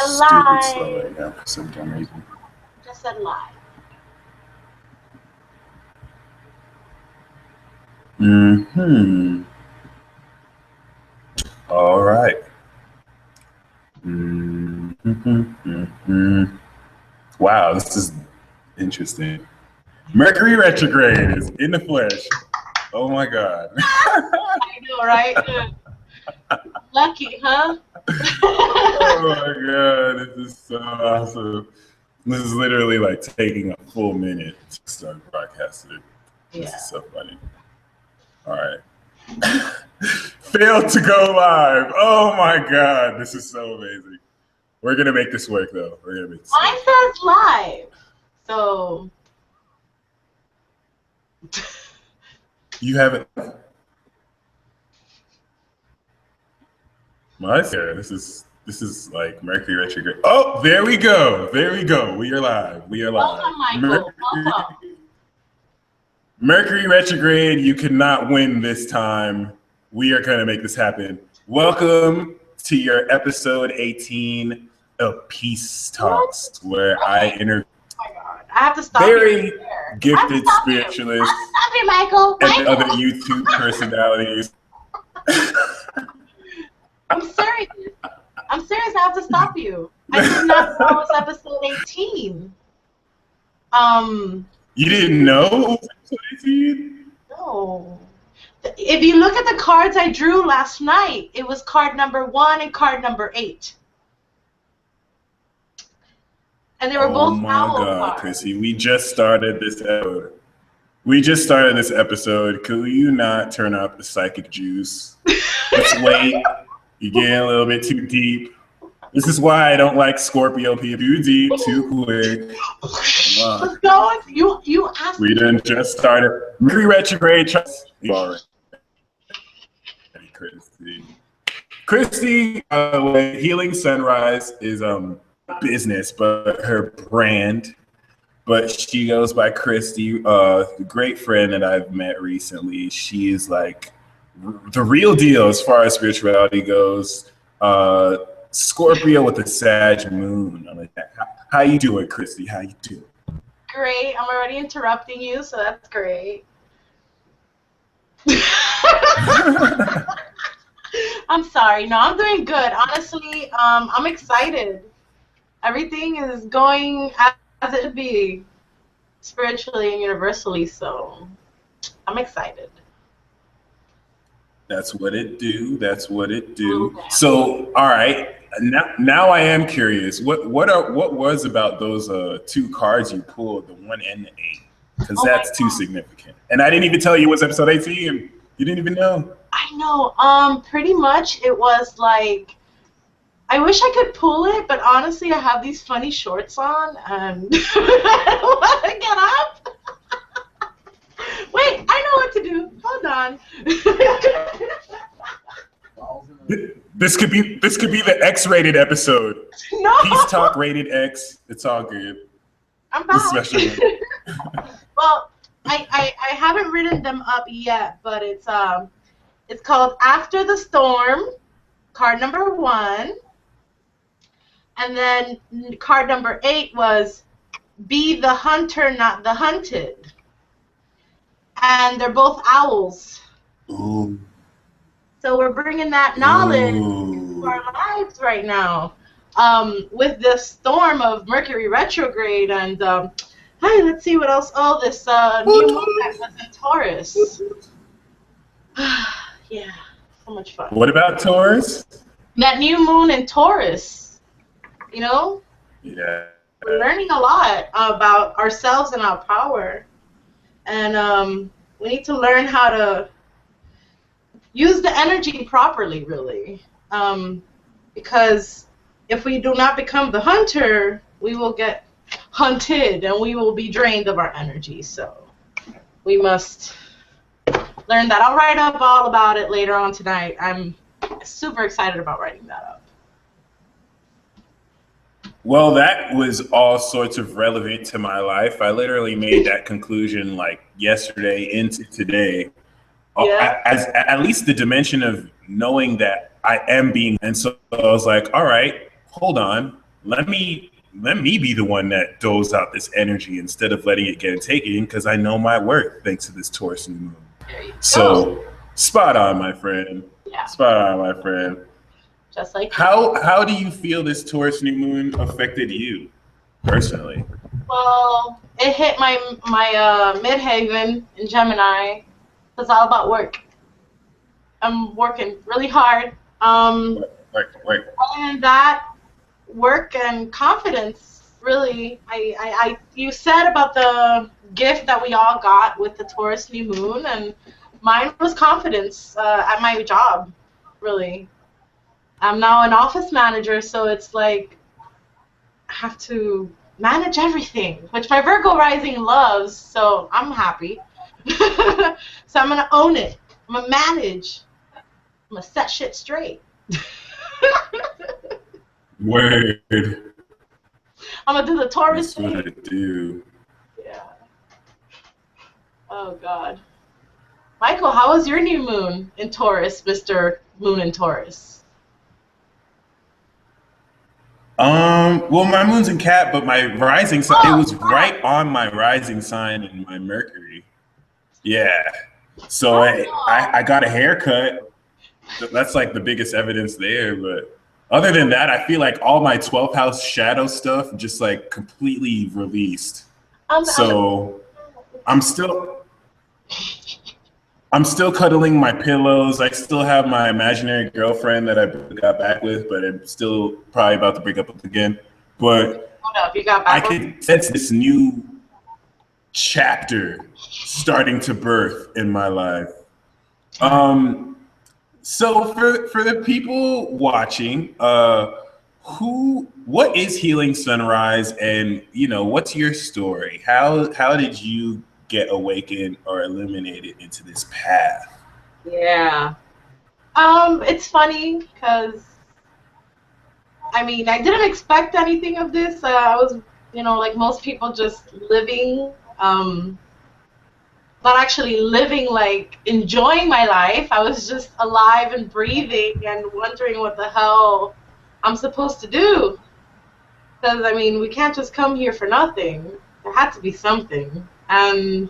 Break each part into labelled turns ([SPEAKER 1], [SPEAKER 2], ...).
[SPEAKER 1] stupid slow right now for some dumb reason.
[SPEAKER 2] Just said live.
[SPEAKER 1] Mm-hmm. All right. Mm-hmm. Wow, this is interesting. Mercury retrograde is in the flesh. Oh my God.
[SPEAKER 2] I know, right? Lucky, huh?
[SPEAKER 1] Oh my God, this is so awesome. This is literally like taking a full minute to start broadcasting. This is so funny. All right. Failed to go live. Oh my God, this is so amazing. We're gonna make this work though. We're gonna make this work.
[SPEAKER 2] Mine says live, so
[SPEAKER 1] you haven't. My this is like Mercury retrograde. Oh, there we go. There we go. We are live. We are live.
[SPEAKER 2] Welcome, Michael. Welcome.
[SPEAKER 1] Mercury retrograde. You cannot win this time. We are gonna make this happen. Welcome to your episode 18 of Peace Talks, where I interview
[SPEAKER 2] I have to stop
[SPEAKER 1] very gifted spiritualists
[SPEAKER 2] Michael.
[SPEAKER 1] and other YouTube personalities.
[SPEAKER 2] I'm serious. I'm serious. I have to stop you. I did not know it was episode 18.
[SPEAKER 1] You didn't know it was episode 18?
[SPEAKER 2] No. If you look at the cards I drew last night, it was card number 1 and card number 8. And they were both owl cards. Oh my God,
[SPEAKER 1] Chrissy, we just started this episode. Could you not turn up the psychic juice? Let's wait. You're getting a little bit too deep. This is why I don't like Scorpio people. Too deep, too quick.
[SPEAKER 2] Let's go. You asked
[SPEAKER 1] me. We done just started. Mercury retrograde. Christy, Healing Sunrise is business, but her brand. But she goes by Christy, a great friend that I've met recently. She is like the real deal as far as spirituality goes. Scorpio with a Sag moon. I'm like, how you doing, Christy? How you doing?
[SPEAKER 2] Great. I'm already interrupting you, so that's great. I'm sorry. No, I'm doing good. Honestly, I'm excited. Everything is going as it should be, spiritually and universally, so I'm excited.
[SPEAKER 1] That's what it do. That's what it do. So, all right. Now I am curious. What was about those 2 cards you pulled, the 1 and the 8? Because that's too significant. And I didn't even tell you it was episode 18. And you didn't even know.
[SPEAKER 2] I know. Pretty much it was like, I wish I could pull it, but honestly, I have these funny shorts on, and I don't want to get up. Wait, I know what to do. Hold
[SPEAKER 1] on. This could be the X-rated episode.
[SPEAKER 2] No.
[SPEAKER 1] Peace Talk rated X. It's all good.
[SPEAKER 2] I'm back. Well, I haven't written them up yet, but it's called After the Storm, card number 1. And then card number 8 was Be the Hunter, Not the Hunted. And they're both owls.
[SPEAKER 1] Ooh.
[SPEAKER 2] So we're bringing that knowledge to our lives right now with the storm of Mercury retrograde. And hey, let's see what else. Oh, this new moon that was in Taurus. Yeah, so much fun.
[SPEAKER 1] What about Taurus?
[SPEAKER 2] That new moon in Taurus. You know?
[SPEAKER 1] Yeah.
[SPEAKER 2] We're learning a lot about ourselves and our power. And we need to learn how to use the energy properly, really. Because if we do not become the hunter, we will get hunted and we will be drained of our energy. So we must learn that. I'll write up all about it later on tonight. I'm super excited about writing that up.
[SPEAKER 1] Well, that was all sorts of relevant to my life. I literally made that conclusion like yesterday into today. Yeah. As at least the dimension of knowing that I am being, and so I was like, all right, hold on. let me be the one that doles out this energy instead of letting it get taken, because I know my worth thanks to this Taurus new moon.
[SPEAKER 2] There you
[SPEAKER 1] So
[SPEAKER 2] go.
[SPEAKER 1] spot on, my friend.
[SPEAKER 2] Yeah.
[SPEAKER 1] Spot on, my friend.
[SPEAKER 2] Just like
[SPEAKER 1] How do you feel this Taurus new moon affected you personally?
[SPEAKER 2] well, it hit my midhaven in Gemini. It's all about work. I'm working really hard.
[SPEAKER 1] Like,
[SPEAKER 2] Other than that, work and confidence. Really, you said about the gift that we all got with the Taurus new moon, and mine was confidence at my job. Really, I'm now an office manager, so it's like I have to manage everything, which my Virgo rising loves. So I'm happy. So I'm gonna own it. I'm gonna manage. I'm gonna set shit straight.
[SPEAKER 1] word.
[SPEAKER 2] I'm gonna do the Taurus
[SPEAKER 1] That's what
[SPEAKER 2] thing.
[SPEAKER 1] I do.
[SPEAKER 2] Yeah. Oh God. Michael, how was your new moon in Taurus, Mr. Moon in Taurus?
[SPEAKER 1] Well, my moon's in Cat, but my rising sign, it was right on my rising sign in my Mercury. Yeah. So I got a haircut. That's like the biggest evidence there. But other than that, I feel like all my 12th house shadow stuff just like completely released. So I'm still cuddling my pillows. I still have my imaginary girlfriend that I got back with, but I'm still probably about to break up with again. But
[SPEAKER 2] Hold up, you got
[SPEAKER 1] I
[SPEAKER 2] back
[SPEAKER 1] can sense this new chapter starting to birth in my life. So for the people watching, what is Healing Sunrise, and what's your story? How did you get awakened or illuminated into this path?
[SPEAKER 2] Yeah. It's funny because I mean I didn't expect anything of this. I was, like most people, just living, not actually living, like enjoying my life. I was just alive and breathing and wondering what the hell I'm supposed to do. Because I mean, we can't just come here for nothing. There had to be something, and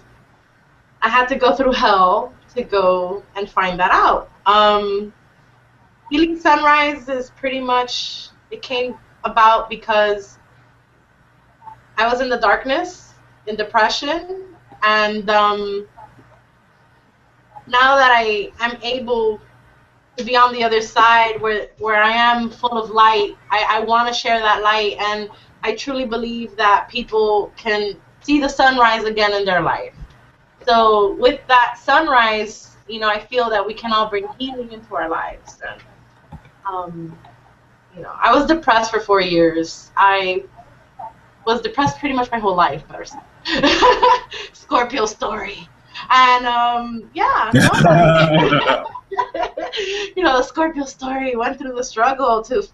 [SPEAKER 2] I had to go through hell to go and find that out. Healing Sunrise is pretty much, it came about because I was in the darkness, in depression, and now that I'm able to be on the other side where I am full of light, I want to share that light, and I truly believe that people can see the sunrise again in their life. So with that sunrise, I feel that we can all bring healing into our lives. And, I was depressed for 4 years. I was depressed pretty much my whole life, better said. Scorpio story. And, yeah, no, the Scorpio story went through the struggle to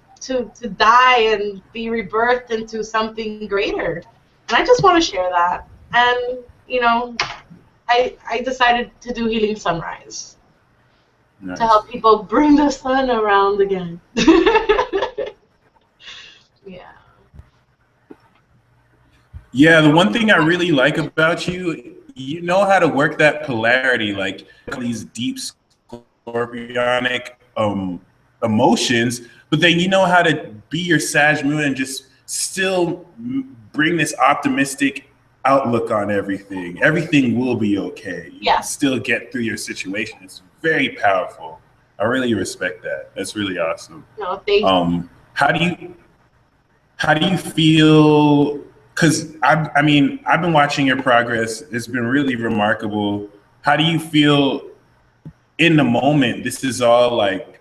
[SPEAKER 2] die and be rebirthed into something greater. And I just want to share that. And, I decided to do Healing Sunrise. Nice. To help people bring the sun around again. Yeah.
[SPEAKER 1] Yeah, the one thing I really like about you, you know how to work that polarity, like these deep scorpionic emotions, but then you know how to be your Sag moon and just still bring this optimistic outlook on everything. Everything will be okay. You can still get through your situation. It's very powerful. I really respect that. That's really awesome.
[SPEAKER 2] No, thank you.
[SPEAKER 1] How do you feel? Because I mean, I've been watching your progress. It's been really remarkable. How do you feel in the moment? This is all like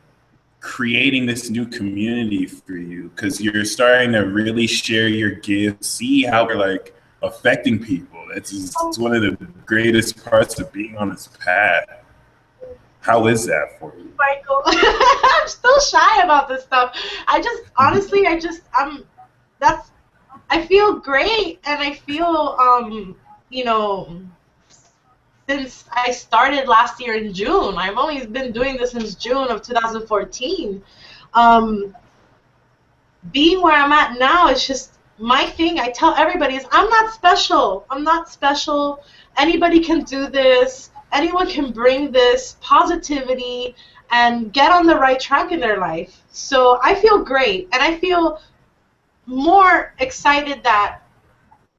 [SPEAKER 1] creating this new community for you, because you're starting to really share your gifts, see how we're like affecting people. It's one of the greatest parts of being on this path. How is that for you?
[SPEAKER 2] Michael, I'm still shy about this stuff. Honestly, I feel great, and I feel, since I started last year in June. I've only been doing this since June of 2014. being where I'm at now is just my thing. I tell everybody is I'm not special. I'm not special. Anybody can do this. Anyone can bring this positivity and get on the right track in their life. So I feel great, and I feel more excited that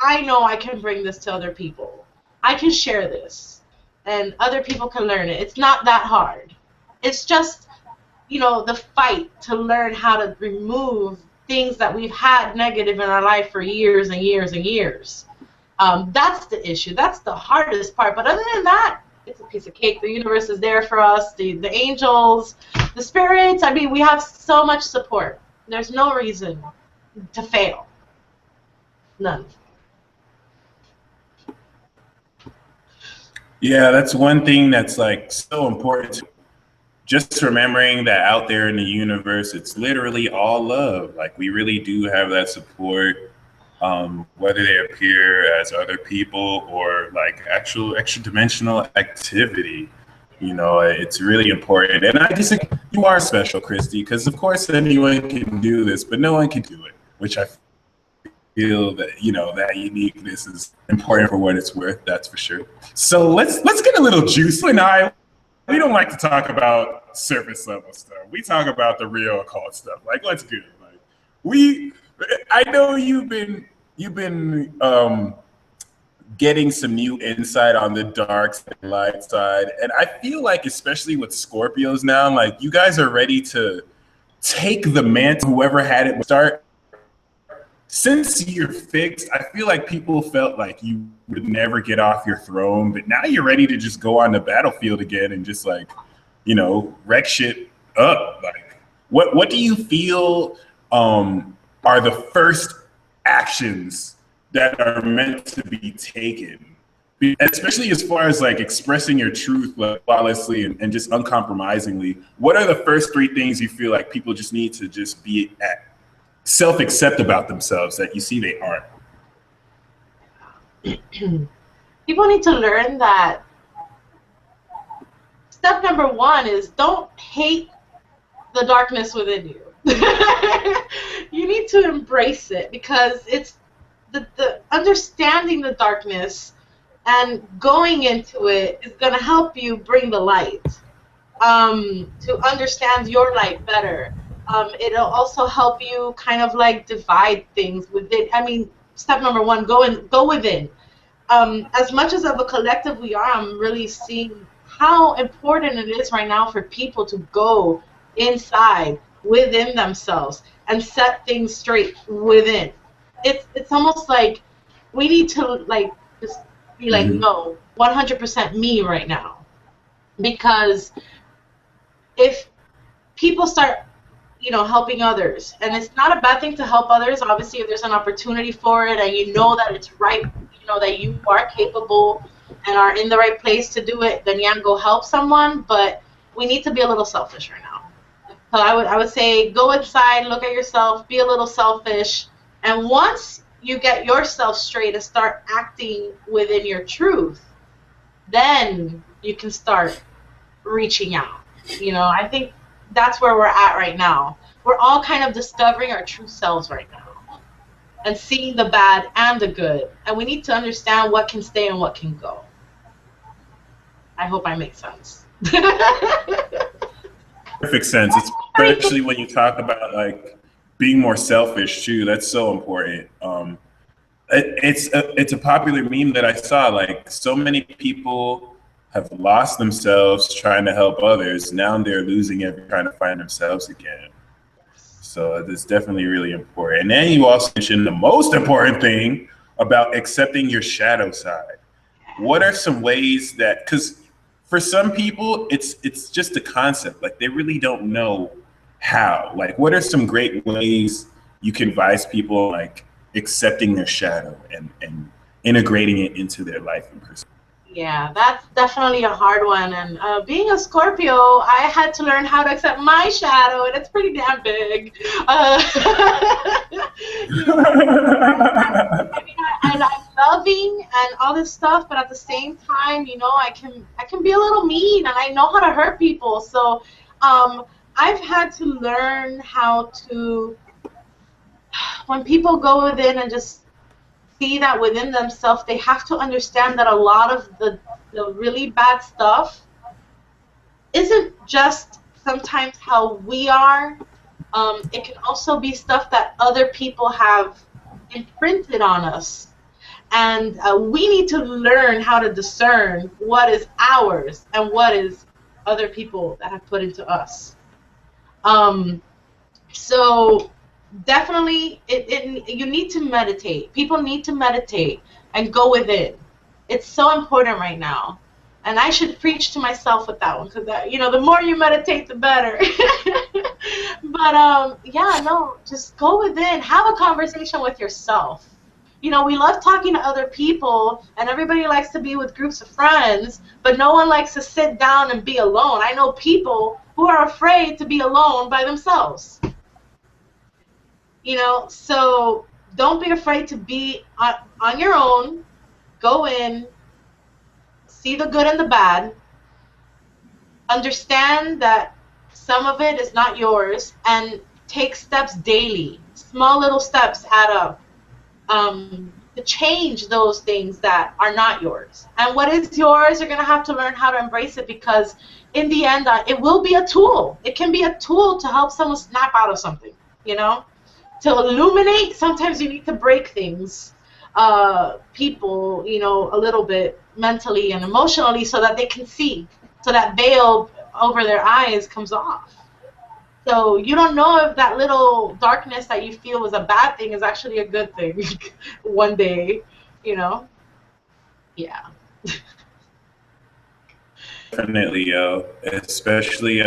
[SPEAKER 2] I know I can bring this to other people. I can share this, and other people can learn it. It's not that hard. It's just, the fight to learn how to remove things that we've had negative in our life for years and years and years. That's the issue. That's the hardest part. But other than that, it's a piece of cake. The universe is there for us. The angels, the spirits. I mean, we have so much support. There's no reason to fail. None.
[SPEAKER 1] Yeah, that's one thing that's like so important. Just remembering that out there in the universe, it's literally all love. Like we really do have that support, whether they appear as other people or like actual extra dimensional activity. It's really important. And I just think you are special, Christy, because of course anyone can do this, but no one can do it, which I feel that that uniqueness is important for what it's worth. That's for sure. So let's get a little juicy. We don't like to talk about surface level stuff. We talk about the real occult stuff. Like, let's do it. I know you've been getting some new insight on the dark side, light side, and I feel like, especially with Scorpios now, like you guys are ready to take the mantle. Whoever had it start. Since you're fixed, I feel like people felt like you would never get off your throne, but now you're ready to just go on the battlefield again and just wreck shit up. Like, what do you feel are the first actions that are meant to be taken? Especially as far as like expressing your truth flawlessly and just uncompromisingly. What are the first three things you feel like people just need to just be self-accept about themselves that you see they aren't?
[SPEAKER 2] People need to learn that step number one is don't hate the darkness within you. You need to embrace it, because it's the understanding the darkness and going into it is going to help you bring the light, to understand your light better. It'll also help you kind of like divide things within. I mean, step number one, go within. As much as of a collective we are, I'm really seeing how important it is right now for people to go inside within themselves and set things straight within. It's almost like we need to just be like, no, 100% me right now. Because if people start helping others, and it's not a bad thing to help others. Obviously, if there's an opportunity for it, and that it's right, that you are capable and are in the right place to do it, then go help someone. But we need to be a little selfish right now. So I would say go inside, look at yourself, be a little selfish, and once you get yourself straight and start acting within your truth, then you can start reaching out. I think that's where we're at right now. We're all kind of discovering our true selves right now and seeing the bad and the good. And we need to understand what can stay and what can go. I hope I make sense.
[SPEAKER 1] Perfect sense. Especially when you talk about like being more selfish too. That's so important. It's a popular meme that I saw. Like so many people have lost themselves trying to help others. Now they're losing everything, trying to find themselves again. So it's definitely really important. And then you also mentioned the most important thing about accepting your shadow side. What are some ways that, because for some people, it's just a concept. Like they really don't know how. Like what are some great ways you can advise people like accepting their shadow and integrating it into their life and perspective?
[SPEAKER 2] Yeah, that's definitely a hard one. And being a Scorpio, I had to learn how to accept my shadow, and it's pretty damn big. I mean, I'm loving and all this stuff, but at the same time, I can be a little mean, and I know how to hurt people. So I've had to learn how to when people go within and just see that within themselves, they have to understand that a lot of the really bad stuff isn't just sometimes how we are. It can also be stuff that other people have imprinted on us. And we need to learn how to discern what is ours and what is other people that have put into us. So definitely, you need to meditate. People need to meditate and go within. It's so important right now. And I should preach to myself with that one, because the more you meditate, the better. But yeah, no, just go within. Have a conversation with yourself. We love talking to other people, and everybody likes to be with groups of friends, but no one likes to sit down and be alone. I know people who are afraid to be alone by themselves. So don't be afraid to be on your own. Go in, see the good and the bad, understand that some of it is not yours, and take steps daily. Small little steps add up to change those things that are not yours. And what is yours, you're going to have to learn how to embrace it, because in the end, it will be a tool. It can be a tool to help someone snap out of something, To illuminate, sometimes you need to break things, people, a little bit mentally and emotionally, so that they can see, so that veil over their eyes comes off. So you don't know if that little darkness that you feel was a bad thing is actually a good thing one day, Yeah.
[SPEAKER 1] Definitely, yo. Especially,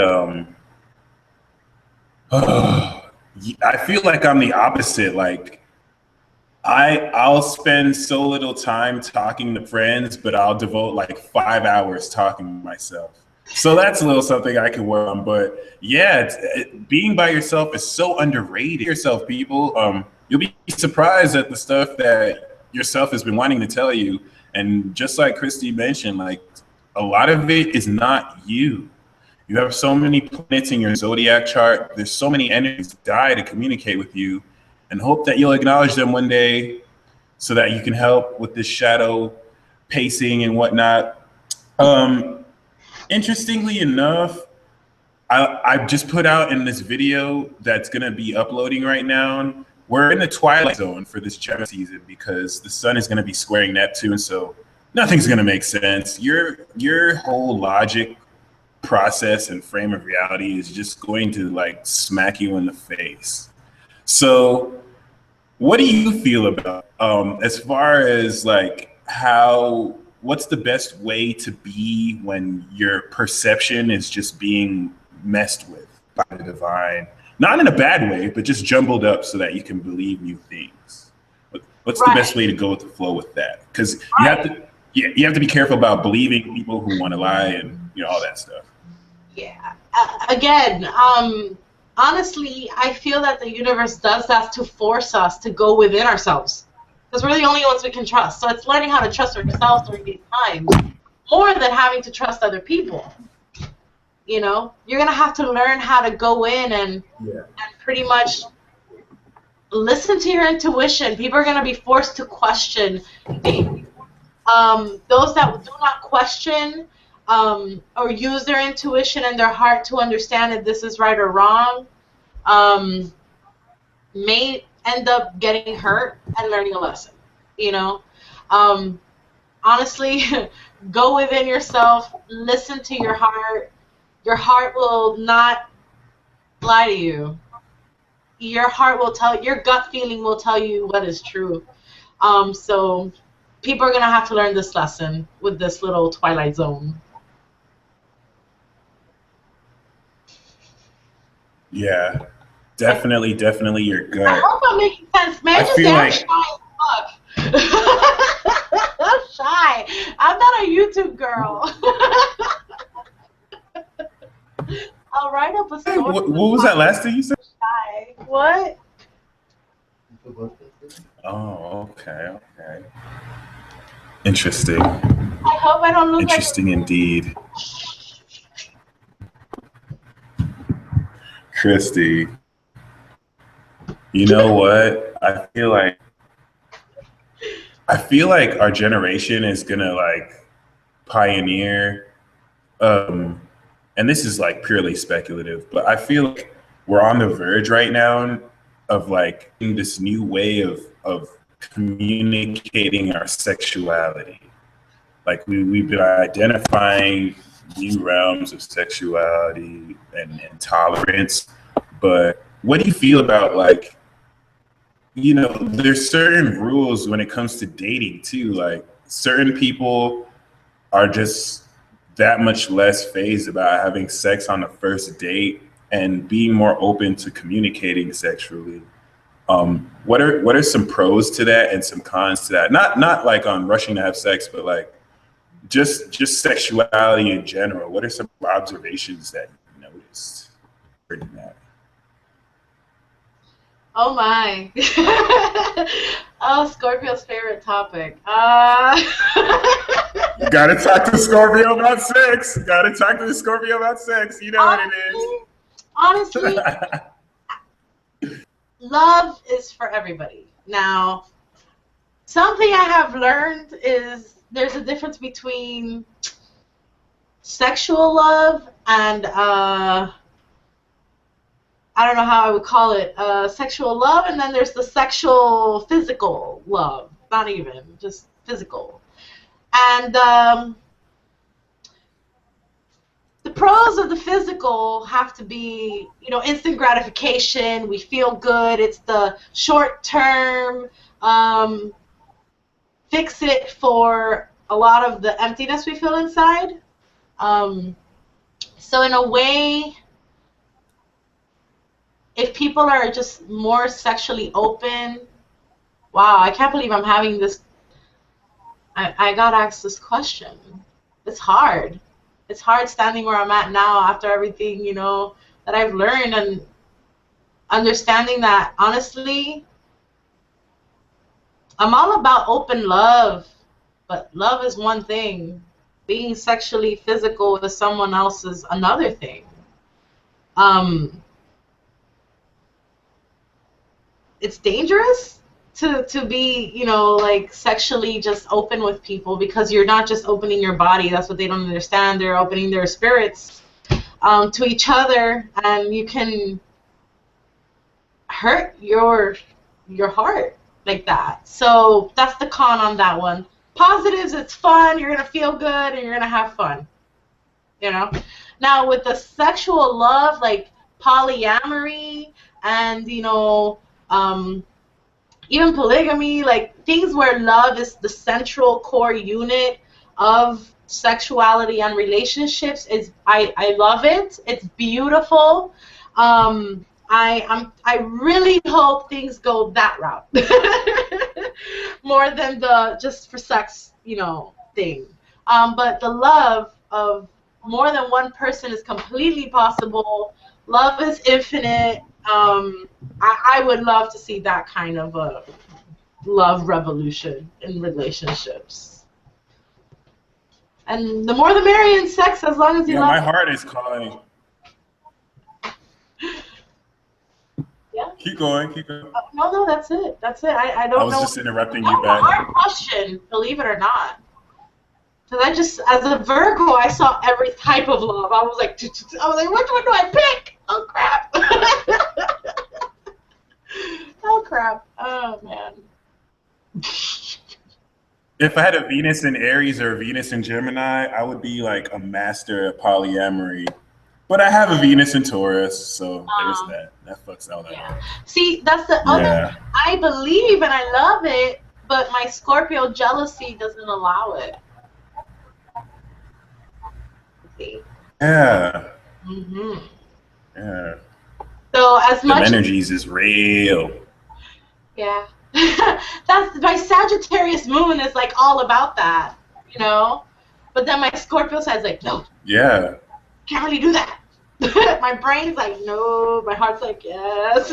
[SPEAKER 1] I feel like I'm the opposite. Like, I'll spend so little time talking to friends, but I'll devote like 5 hours talking to myself. So that's a little something I can work on. But yeah, being by yourself is so underrated. Yourself, people, you'll be surprised at the stuff that yourself has been wanting to tell you. And just like Christy mentioned, like, a lot of it is not you. You have so many planets in your zodiac chart. There's so many energies die to communicate with you, and hope that you'll acknowledge them one day so that you can help with this shadow pacing and whatnot. Interestingly enough, I just put out in this video that's going to be uploading right now, we're in the twilight zone for this Gemini season because the sun is going to be squaring Neptune, so nothing's going to make sense. Your whole logic process and frame of reality is just going to like smack you in the face. So what do you feel about as far as like what's the best way to be when your perception is just being messed with by the divine? Not in a bad way, but just jumbled up so that you can believe new things. What's the best way to go with the flow with that? Because you have to be careful about believing people who want to lie and all that stuff.
[SPEAKER 2] Yeah. Again, honestly, I feel that the universe does that to force us to go within ourselves, because we're the only ones we can trust. So it's learning how to trust ourselves during these times more than having to trust other people. You're going to have to learn how to go in and pretty much listen to your intuition. People are going to be forced to question things. Those that do not question or use their intuition and their heart to understand if this is right or wrong may end up getting hurt and learning a lesson. Honestly, go within yourself, listen to your heart. Your heart will not lie to you. Your heart will your gut feeling will tell you what is true. So people are going to have to learn this lesson with this little twilight zone.
[SPEAKER 1] Yeah, definitely your gut.
[SPEAKER 2] I hope I'm making sense, man. I'm shy as fuck. I'm shy. I'm not a YouTube girl. I'll write up a story.
[SPEAKER 1] What was that last thing you said?
[SPEAKER 2] Shy. What?
[SPEAKER 1] Oh, okay. Interesting.
[SPEAKER 2] I hope I don't look
[SPEAKER 1] Interesting indeed. Christy, you know what? I feel like our generation is gonna like pioneer, and this is like purely speculative, but I feel like we're on the verge right now of like this new way of communicating our sexuality. Like we've been identifying new realms of sexuality and tolerance, but what do you feel about like, you know, there's certain rules when it comes to dating too. Like certain people are just that much less phased about having sex on the first date and being more open to communicating sexually. What are some pros to that and some cons to that? Not like on rushing to have sex, but like just sexuality in general. What are some observations that you noticed in that?
[SPEAKER 2] Oh my. Oh, Scorpio's favorite topic.
[SPEAKER 1] Gotta talk to Scorpio about sex. Gotta talk to Scorpio about sex. You know
[SPEAKER 2] honestly,
[SPEAKER 1] what it is.
[SPEAKER 2] love is for everybody. Now, something I have learned is there's a difference between sexual love and I don't know how I would call it, sexual love, and then there's the sexual physical love. Not even, just physical. And the pros of the physical have to be, you know, instant gratification. We feel good. It's the short term fix it for a lot of the emptiness we feel inside. So in a way, if people are just more sexually open, wow, I can't believe I'm having this. I got asked this question. It's hard. It's hard standing where I'm at now after everything, you know, that I've learned and understanding that, honestly, I'm all about open love, but love is one thing. Being sexually physical with someone else is another thing. It's dangerous to be, you know, like sexually just open with people because you're not just opening your body. That's what they don't understand. They're opening their spirits to each other, and you can hurt your heart like that. So that's the con on that one. Positives, it's fun. You're gonna feel good and you're gonna have fun. You know. Now with the sexual love, like polyamory and, you know, even polygamy, like things where love is the central core unit of sexuality and relationships, is I love it. It's beautiful. I really hope things go that route more than the just for sex, you know, thing. But the love of more than one person is completely possible. Love is infinite. I would love to see that kind of a love revolution in relationships. And the more the merrier in sex, as long as you love.
[SPEAKER 1] My heart is calling.
[SPEAKER 2] Yeah.
[SPEAKER 1] Keep going.
[SPEAKER 2] No, that's it. I don't know.
[SPEAKER 1] I was just interrupting you
[SPEAKER 2] That's
[SPEAKER 1] back.
[SPEAKER 2] a hard question, believe it or not. Because as a Virgo, I saw every type of love. I was like, which one do I pick? Oh, crap. Oh, crap. Oh, man.
[SPEAKER 1] If I had a Venus in Aries or a Venus in Gemini, I would be like a master at polyamory. But I have a Venus in Taurus, so there's that. That fucks out.
[SPEAKER 2] Yeah. See, that's the other. I believe and I love it, but my Scorpio jealousy doesn't allow it. See?
[SPEAKER 1] Yeah.
[SPEAKER 2] Mhm.
[SPEAKER 1] Yeah.
[SPEAKER 2] So as much
[SPEAKER 1] energies is real.
[SPEAKER 2] Yeah. That's my Sagittarius moon is like all about that, you know? But then my Scorpio side's like, no.
[SPEAKER 1] Yeah.
[SPEAKER 2] Can't really do that. My brain's like, no. My heart's like, yes.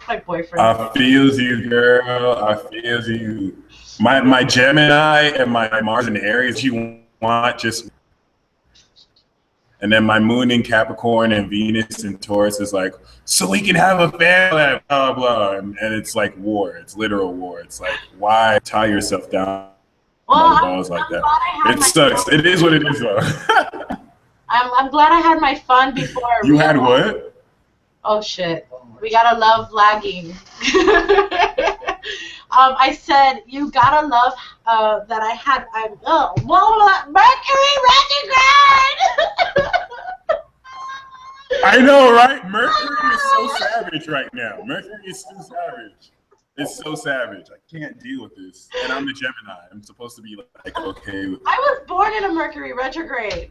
[SPEAKER 2] My boyfriend.
[SPEAKER 1] I feels you, girl. I feels you. My Gemini and my Mars in Aries, you want just And then my moon in Capricorn and Venus in Taurus is like, so we can have a family, blah, blah. And it's like war. It's literal war. It's like, why tie yourself down on balls like that? It sucks. It is what it is, though.
[SPEAKER 2] I'm glad I had my fun before.
[SPEAKER 1] You had what?
[SPEAKER 2] Oh, shit. We gotta love lagging. I said, you gotta love that I had, Mercury retrograde!
[SPEAKER 1] I know, right? Mercury is so savage right now. Mercury is too savage. It's so savage. I can't deal with this. And I'm a Gemini. I'm supposed to be like, okay with it.
[SPEAKER 2] I was born in a Mercury retrograde.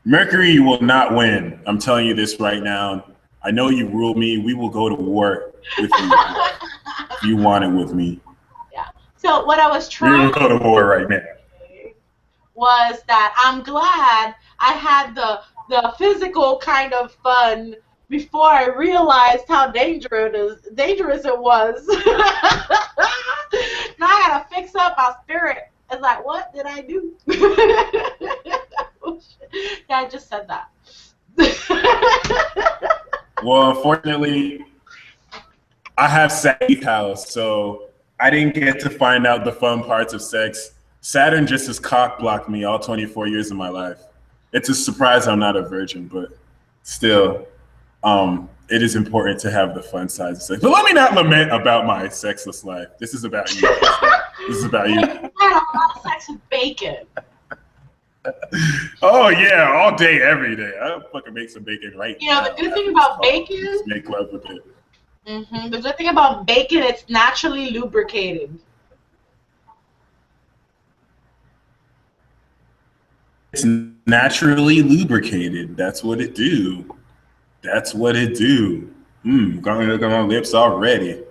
[SPEAKER 1] Mercury will not win. I'm telling you this right now. I know you rule me. We will go to war with you if you want it with me.
[SPEAKER 2] Yeah. So what I was trying
[SPEAKER 1] we will go to war right now.
[SPEAKER 2] Was that I'm glad I had the physical kind of fun before I realized how dangerous it was. Now I gotta fix up my spirit. It's like, what did I do? Yeah, I just said that.
[SPEAKER 1] Well, unfortunately, I have Sagittarius house, so I didn't get to find out the fun parts of sex. Saturn just has cock blocked me all 24 years of my life. It's a surprise I'm not a virgin, but still, it is important to have the fun sides of sex. But let me not lament about my sexless life. This is about you. This is about you.
[SPEAKER 2] I had a lot of sex with bacon.
[SPEAKER 1] Oh yeah, all day, every day. I'll fucking make some bacon right now.
[SPEAKER 2] You know, the good thing about bacon.
[SPEAKER 1] Just make love with it.
[SPEAKER 2] The good thing about bacon, it's naturally lubricated.
[SPEAKER 1] It's naturally lubricated. That's what it do. That's what it do. Going to look at my lips already.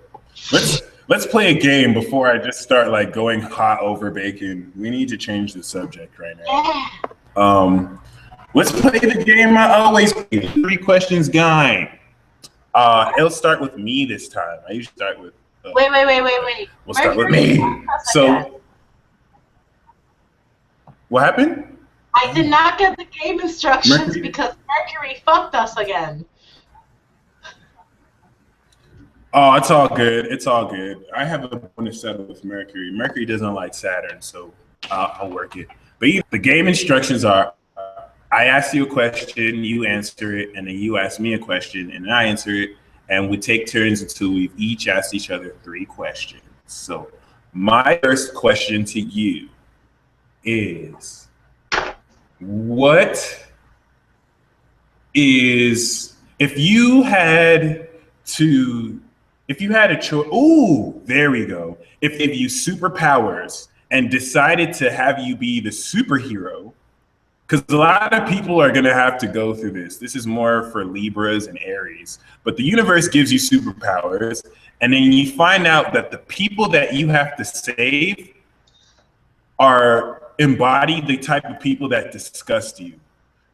[SPEAKER 1] Let's play a game before I just start like going hot over bacon. We need to change the subject right now.
[SPEAKER 2] Yeah.
[SPEAKER 1] Let's play the game I always play. 3 questions guy. It'll start with me this time. I usually start with.
[SPEAKER 2] Wait.
[SPEAKER 1] We'll start with me. So, what happened?
[SPEAKER 2] I did not get the game instructions because Mercury fucked us again.
[SPEAKER 1] Oh, it's all good. It's all good. I have a bonus settle with Mercury. Mercury doesn't like Saturn, so I'll work it. But the game instructions are, I ask you a question, you answer it, and then you ask me a question, and then I answer it, and we take turns until we've each asked each other 3 questions. So my first question to you is, what is, if you had a choice, ooh, there we go. If they give you superpowers and decided to have you be the superhero, because a lot of people are going to have to go through this. This is more for Libras and Aries. But the universe gives you superpowers, and then you find out that the people that you have to save embody the type of people that disgust you.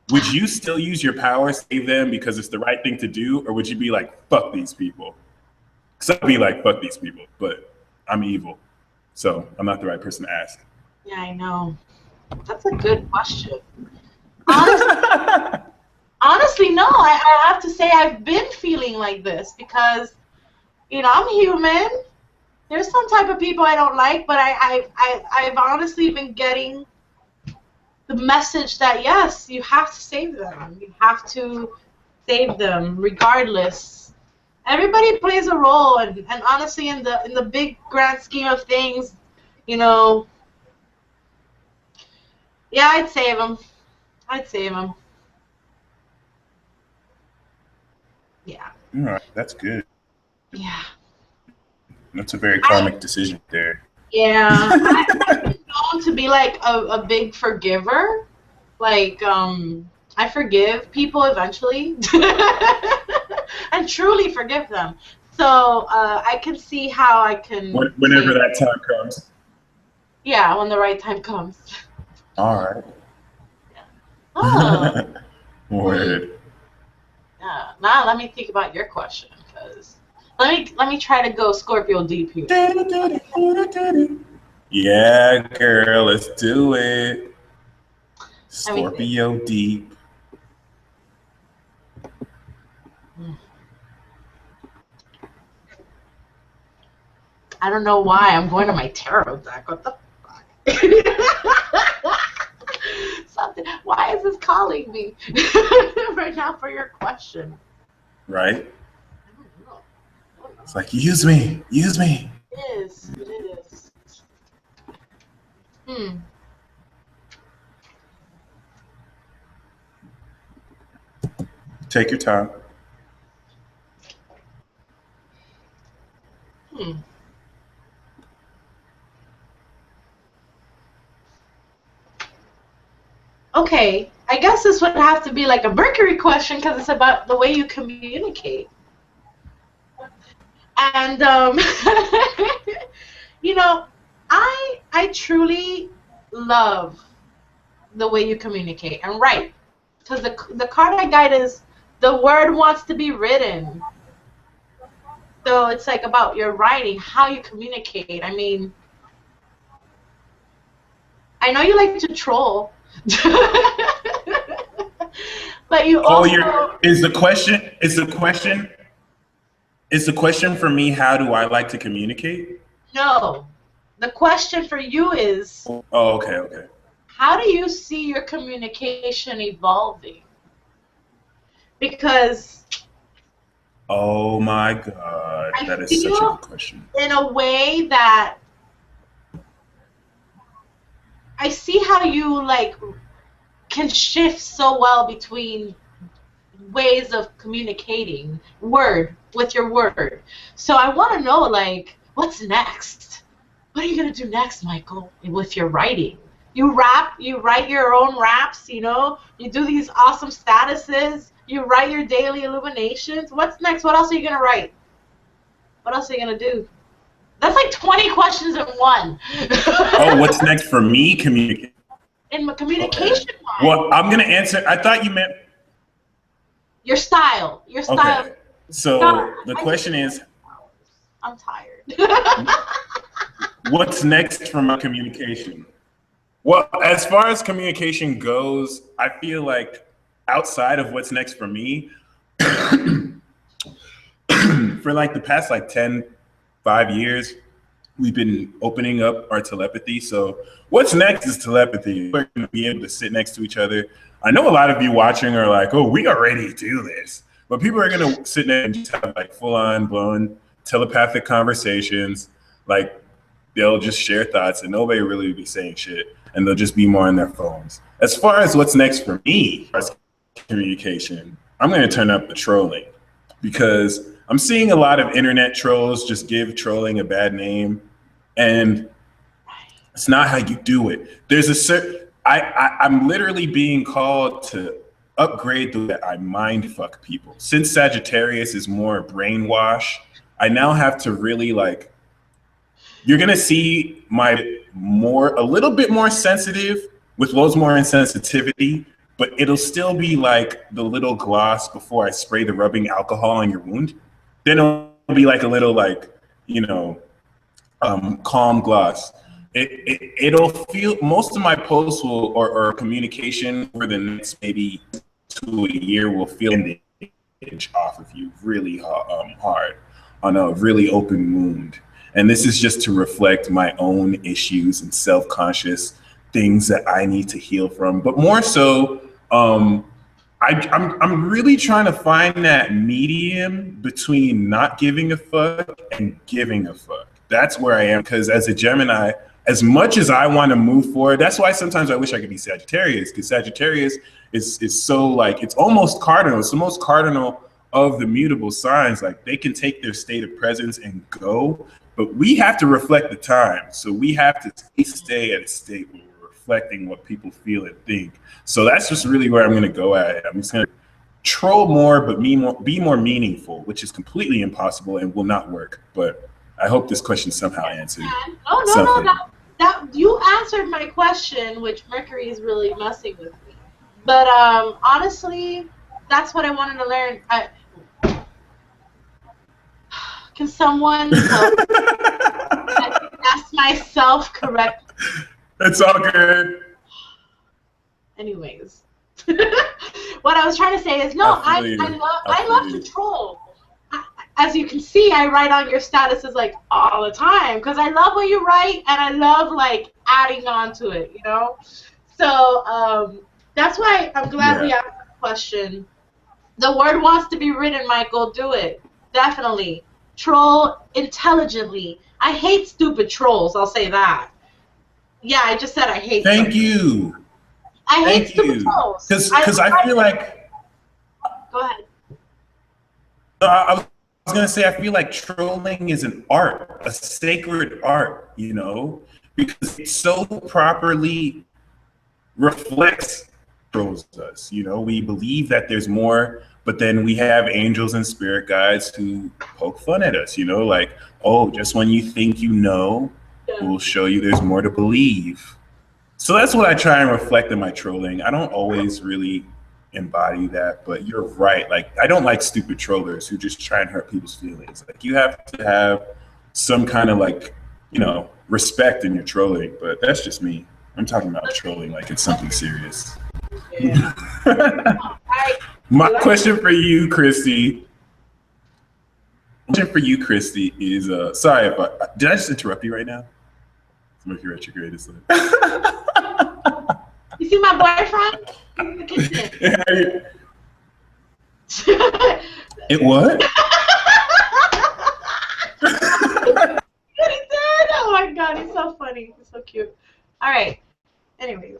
[SPEAKER 1] Would you still use your power, save them because it's the right thing to do, or would you be like, fuck these people? Because I'd be like, fuck these people, but I'm evil. So I'm not the right person to ask.
[SPEAKER 2] Yeah, I know. That's a good question. Honestly, no. I have to say I've been feeling like this because, you know, I'm human. There's some type of people I don't like, but I've honestly been getting the message that, yes, you have to save them. You have to save them regardless. Everybody plays a role, and honestly, in the big grand scheme of things, you know, yeah, I'd save them. I'd save them. Yeah.
[SPEAKER 1] All right, that's good.
[SPEAKER 2] Yeah.
[SPEAKER 1] That's a very karmic decision there.
[SPEAKER 2] Yeah. I've been known to be like a big forgiver. Like, I forgive people eventually. And truly forgive them. So I can see how I can.
[SPEAKER 1] Whenever that time comes.
[SPEAKER 2] Yeah, when the right time comes.
[SPEAKER 1] All right.
[SPEAKER 2] Yeah. Oh.
[SPEAKER 1] Word.
[SPEAKER 2] Yeah. Now let me think about your question, because let me try to go Scorpio deep here.
[SPEAKER 1] Yeah, girl, let's do it. Scorpio deep.
[SPEAKER 2] I don't know why I'm going to my tarot deck. What the fuck? Something. Why is this calling me right now for your question?
[SPEAKER 1] Right?
[SPEAKER 2] I don't know.
[SPEAKER 1] It's like, use me. Use me.
[SPEAKER 2] It is. It is.
[SPEAKER 1] Take your time.
[SPEAKER 2] Okay, I guess this would have to be like a Mercury question because it's about the way you communicate. And you know, I truly love the way you communicate and write, because the card I got is the word wants to be written. So it's like about your writing, how you communicate. I mean, I know you like to troll. But you also
[SPEAKER 1] is the question for me, how do I like to communicate?
[SPEAKER 2] No. The question for you is,
[SPEAKER 1] oh, okay.
[SPEAKER 2] How do you see your communication evolving? Because
[SPEAKER 1] oh my God, that is such a good question.
[SPEAKER 2] In a way that I see how you like can shift so well between ways of communicating with your word. So I want to know, like, what's next? What are you gonna do next, Michael, with your writing? You rap, you write your own raps, you know, you do these awesome statuses, you write your daily illuminations. What's next? What else are you gonna write? What else are you gonna do? That's like 20 questions in one.
[SPEAKER 1] Oh, what's next for me? Communicate.
[SPEAKER 2] In communication.
[SPEAKER 1] Okay. Well, I'm gonna answer. I thought you meant
[SPEAKER 2] your style. Your style.
[SPEAKER 1] Okay. So the question is,
[SPEAKER 2] I'm tired.
[SPEAKER 1] What's next for my communication? Well, as far as communication goes, I feel like outside of what's next for me, for like the past like 5 years, we've been opening up our telepathy. So what's next is telepathy. We're going to be able to sit next to each other. I know a lot of you watching are like, oh, we already do this. But people are going to sit there and just have like full-on blown telepathic conversations. Like they'll just share thoughts and nobody really will be saying shit. And they'll just be more on their phones. As far as what's next for me, as communication, I'm going to turn up the trolling because I'm seeing a lot of internet trolls just give trolling a bad name, and it's not how you do it. There's a certain, I'm literally being called to upgrade the way I mind fuck people. Since Sagittarius is more brainwash, I now have to really like, you're gonna see a little bit more sensitive with loads more insensitivity, but it'll still be like the little gloss before I spray the rubbing alcohol on your wound. Then it'll be like a little like, calm gloss. It'll feel, most of my posts will, or communication for the next maybe 2 a year will feel the edge off of you really hard on a really open wound. And this is just to reflect my own issues and self-conscious things that I need to heal from. But more so, I'm really trying to find that medium between not giving a fuck and giving a fuck. That's where I am, because as a Gemini, as much as I want to move forward, that's why sometimes I wish I could be Sagittarius, because Sagittarius is so like, it's almost cardinal. It's the most cardinal of the mutable signs. Like they can take their state of presence and go, but we have to reflect the time. So we have to stay at a state where we're reflecting what people feel and think. So that's just really where I'm going to go at it. I'm just going to troll more, but be more meaningful, which is completely impossible and will not work. But I hope this question somehow answered.
[SPEAKER 2] No. That you answered my question, which Mercury is really messing with me. But honestly, that's what I wanted to learn. Can someone ask myself correct?
[SPEAKER 1] It's all good.
[SPEAKER 2] Anyways, what I was trying to say is no. I love to troll. As you can see, I write on your statuses like all the time because I love what you write and I love like adding on to it, you know. So that's why I'm glad we asked the question. The word wants to be written, Michael. Do it. Definitely. Troll intelligently. I hate stupid trolls. I'll say that. Yeah, I just said I hate.
[SPEAKER 1] Thank you.
[SPEAKER 2] I hate stupid trolls.
[SPEAKER 1] Because I feel like.
[SPEAKER 2] Go ahead.
[SPEAKER 1] I was going to say, I feel like trolling is an art, a sacred art, you know, because it so properly reflects trolls us. You know, we believe that there's more, but then we have angels and spirit guides who poke fun at us, you know, like, oh, just when you think you know, we'll show you there's more to believe. So that's what I try and reflect in my trolling. I don't always really embody that, but you're right. Like, I don't like stupid trollers who just try and hurt people's feelings. Like, you have to have some kind of, like, you know, respect in your trolling, but that's just me. I'm talking about trolling like it's something serious. Yeah. My question for you, Christy. Is sorry if did I just interrupt you right now? It's Mercury retrograde, isn't it?
[SPEAKER 2] You see my boyfriend?
[SPEAKER 1] It what?
[SPEAKER 2] He did? Oh my god, he's so funny. He's so cute. Alright. Anyways.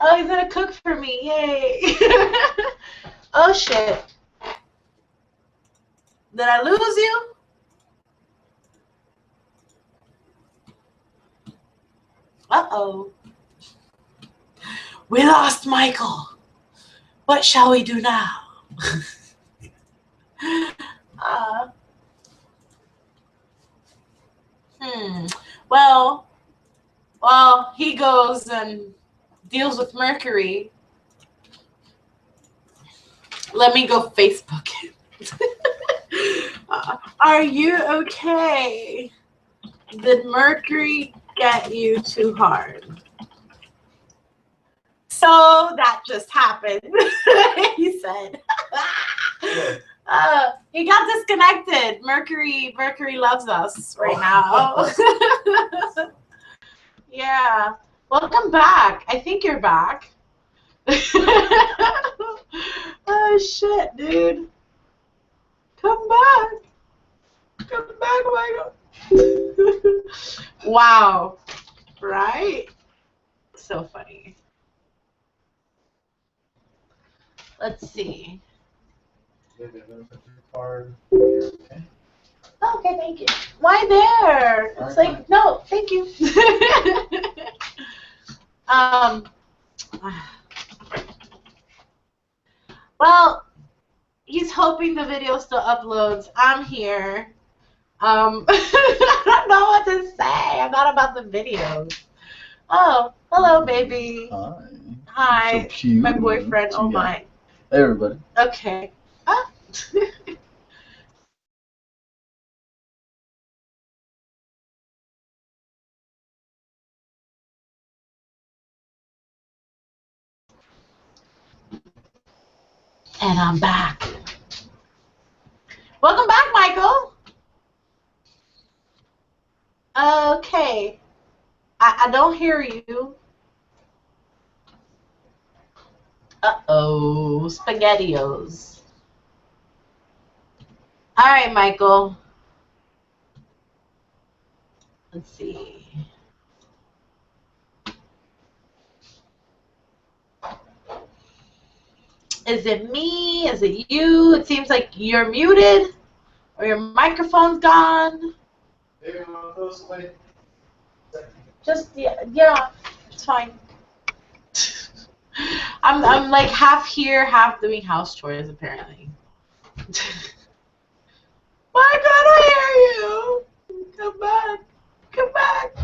[SPEAKER 2] Oh, he's gonna cook for me. Yay. Oh shit. Did I lose you? Uh-oh. We lost Michael. What shall we do now? Well, he goes and deals with Mercury. Let me go Facebook him. Are you okay? Did Mercury get you too hard? So that just happened. He said. He got disconnected. Mercury loves us right now. Yeah. Welcome back. I think you're back. Oh shit, dude. Come back. Come back, Michael. Wow. Right? So funny. Let's see. Okay, thank you. Why there? It's like, no, thank you. Well, he's hoping the video still uploads. I'm here. I don't know what to say. I'm not about the videos. Oh, hello, baby.
[SPEAKER 3] Hi.
[SPEAKER 2] Hi.
[SPEAKER 3] So cute.
[SPEAKER 2] My boyfriend. Oh, my.
[SPEAKER 3] Hey, everybody.
[SPEAKER 2] Okay. Ah. And I'm back. Welcome back, Michael. Okay. I don't hear you. Uh-oh. SpaghettiOs. All right, Michael. Let's see. Is it me? Is it you? It seems like you're muted or your microphone's gone. Just, yeah, it's fine. I'm like half here, half doing house chores, apparently. Why can't I hear you? Come back. Come back.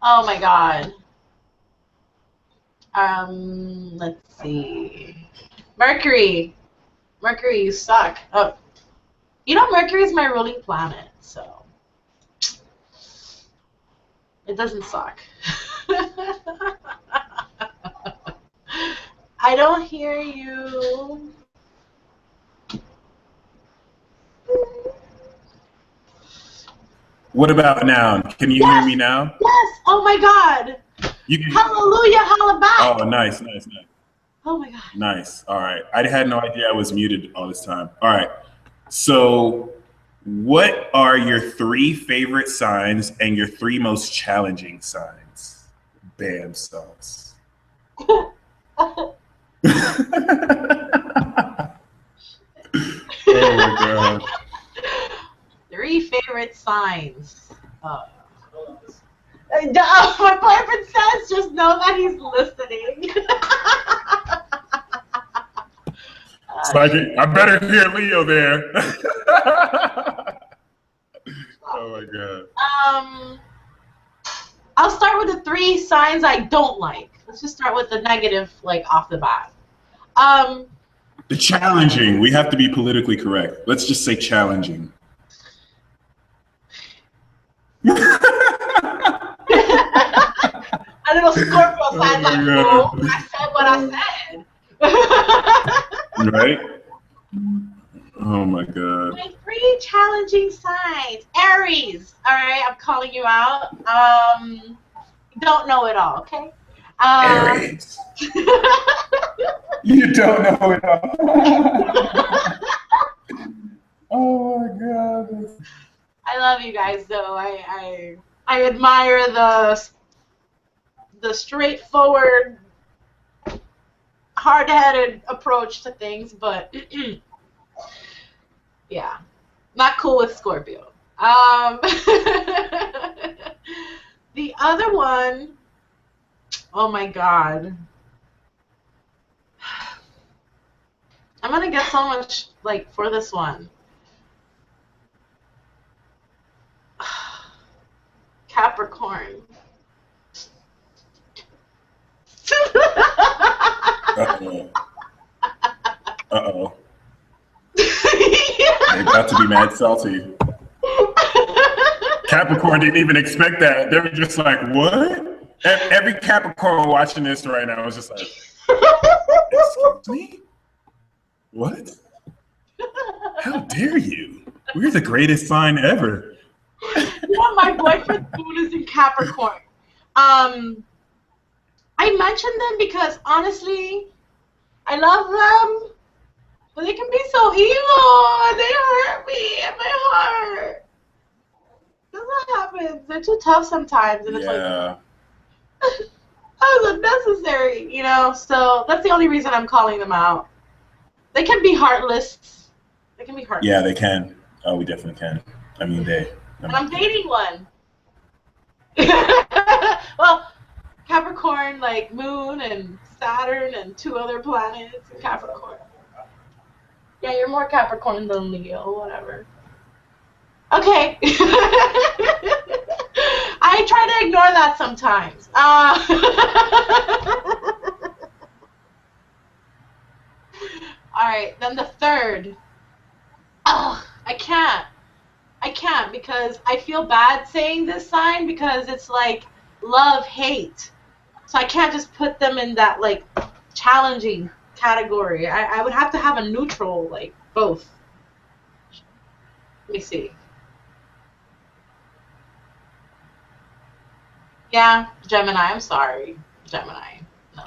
[SPEAKER 2] Oh my god. Let's see. Mercury. Mercury, you suck. Oh. You know, Mercury is my ruling planet, so. It doesn't suck. I don't hear you.
[SPEAKER 1] What about now? Can you hear me now?
[SPEAKER 2] Yes. Oh my God.
[SPEAKER 1] You can.
[SPEAKER 2] Hallelujah. Holla
[SPEAKER 1] Oh, nice, nice, nice.
[SPEAKER 2] Oh my God.
[SPEAKER 1] Nice. All right. I had no idea I was muted all this time. All right. So, what are your 3 favorite signs and your 3 most challenging signs? Bam sauce. Oh my God.
[SPEAKER 2] 3 favorite signs. My boyfriend says, just know that he's listening.
[SPEAKER 1] It's like, I better hear Leo there. Oh my God.
[SPEAKER 2] I'll start with the 3 signs I don't like. Let's just start with the negative, like off the bat.
[SPEAKER 1] The challenging. We have to be politically correct. Let's just say challenging.
[SPEAKER 2] A little Scorpio sign like, oh, I said what I said.
[SPEAKER 1] Right? Oh my God.
[SPEAKER 2] My 3 challenging signs. Aries. All right, I'm calling you out. Don't know it all, okay?
[SPEAKER 1] Aries. You don't know it all. Oh my God.
[SPEAKER 2] I love you guys, though. I admire the straightforward, hard-headed approach to things, but yeah, not cool with Scorpio. The other one, oh my God, I'm gonna get so much like for this one. Capricorn.
[SPEAKER 1] Uh-oh. Uh-oh. They about to be mad salty. Capricorn didn't even expect that. They were just like, what? Every Capricorn watching this right now is just like, excuse me? What? How dare you? We're the greatest sign ever.
[SPEAKER 2] Yeah, my boyfriend's moon is in Capricorn. I mentioned them because honestly, I love them, but they can be so evil. They hurt me in my heart. That's what happens. They're too tough sometimes, and it's like, that was unnecessary, you know. So that's the only reason I'm calling them out. They can be heartless. They can be heartless.
[SPEAKER 1] Yeah, they can. Oh, we definitely can. I mean, they.
[SPEAKER 2] And I'm dating one. Well, Capricorn, like Moon and Saturn and 2 other planets in Capricorn. Yeah, you're more Capricorn than Leo, whatever. Okay. I try to ignore that sometimes. All right, then the third. Oh, I can't because I feel bad saying this sign because it's like love, hate. So I can't just put them in that like challenging category. I would have to have a neutral, like both. Let me see. Yeah, Gemini. I'm sorry, Gemini. No.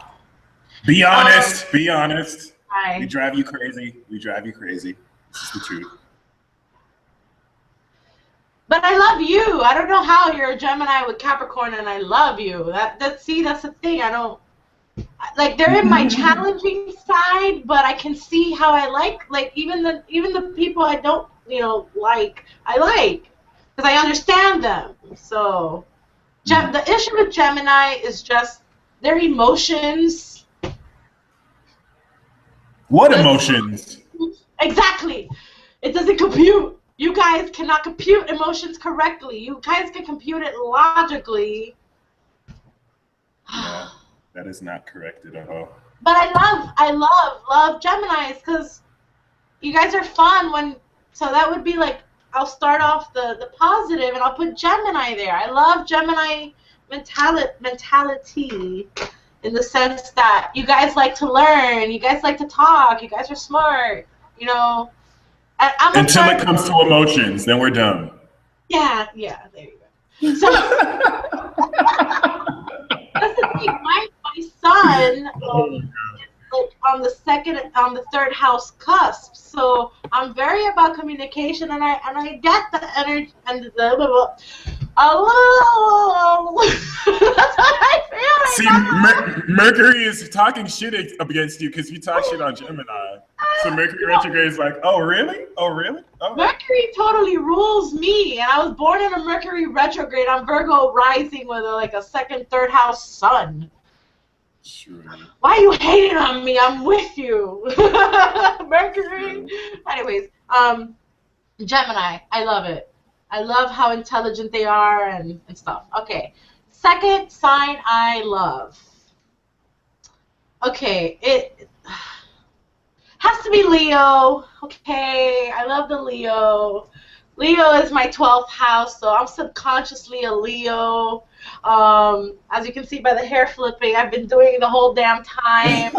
[SPEAKER 1] Be honest. Be honest.
[SPEAKER 2] Hi.
[SPEAKER 1] We drive you crazy. We drive you crazy. This is the truth.
[SPEAKER 2] But I love you. I don't know how you're a Gemini with Capricorn, and I love you. That's the thing. I don't like. They're in my challenging side, but I can see how I like even the people I don't like. I like because I understand them. So the issue with Gemini is just their emotions.
[SPEAKER 1] What emotions?
[SPEAKER 2] Exactly. It doesn't compute. You guys cannot compute emotions correctly. You guys can compute it logically.
[SPEAKER 1] No, that is not correct at all.
[SPEAKER 2] But I love Geminis because you guys are fun so that would be like, I'll start off the positive and I'll put Gemini there. I love Gemini mentality in the sense that you guys like to learn, you guys like to talk, you guys are smart, you know. And
[SPEAKER 1] until it comes to emotions, then we're dumb.
[SPEAKER 2] Yeah, there you go. So that's the thing. My son is on the third house cusp. So I'm very about communication, and I get the energy and the that's what I feel.
[SPEAKER 1] See, Mercury is talking shit against you because you talk shit on Gemini. So Mercury retrograde is like, oh really? Oh really? Oh.
[SPEAKER 2] Mercury totally rules me, and I was born in a Mercury retrograde. I'm Virgo rising with a second, third house sun.
[SPEAKER 1] Sure.
[SPEAKER 2] Why are you hating on me? I'm with you. Mercury. Anyways, Gemini, I love it. I love how intelligent they are and stuff. Okay. Second sign I love. Okay, it has to be Leo. Okay, I love the Leo. Leo is my 12th house, so I'm subconsciously a Leo. As you can see by the hair flipping, I've been doing it the whole damn time.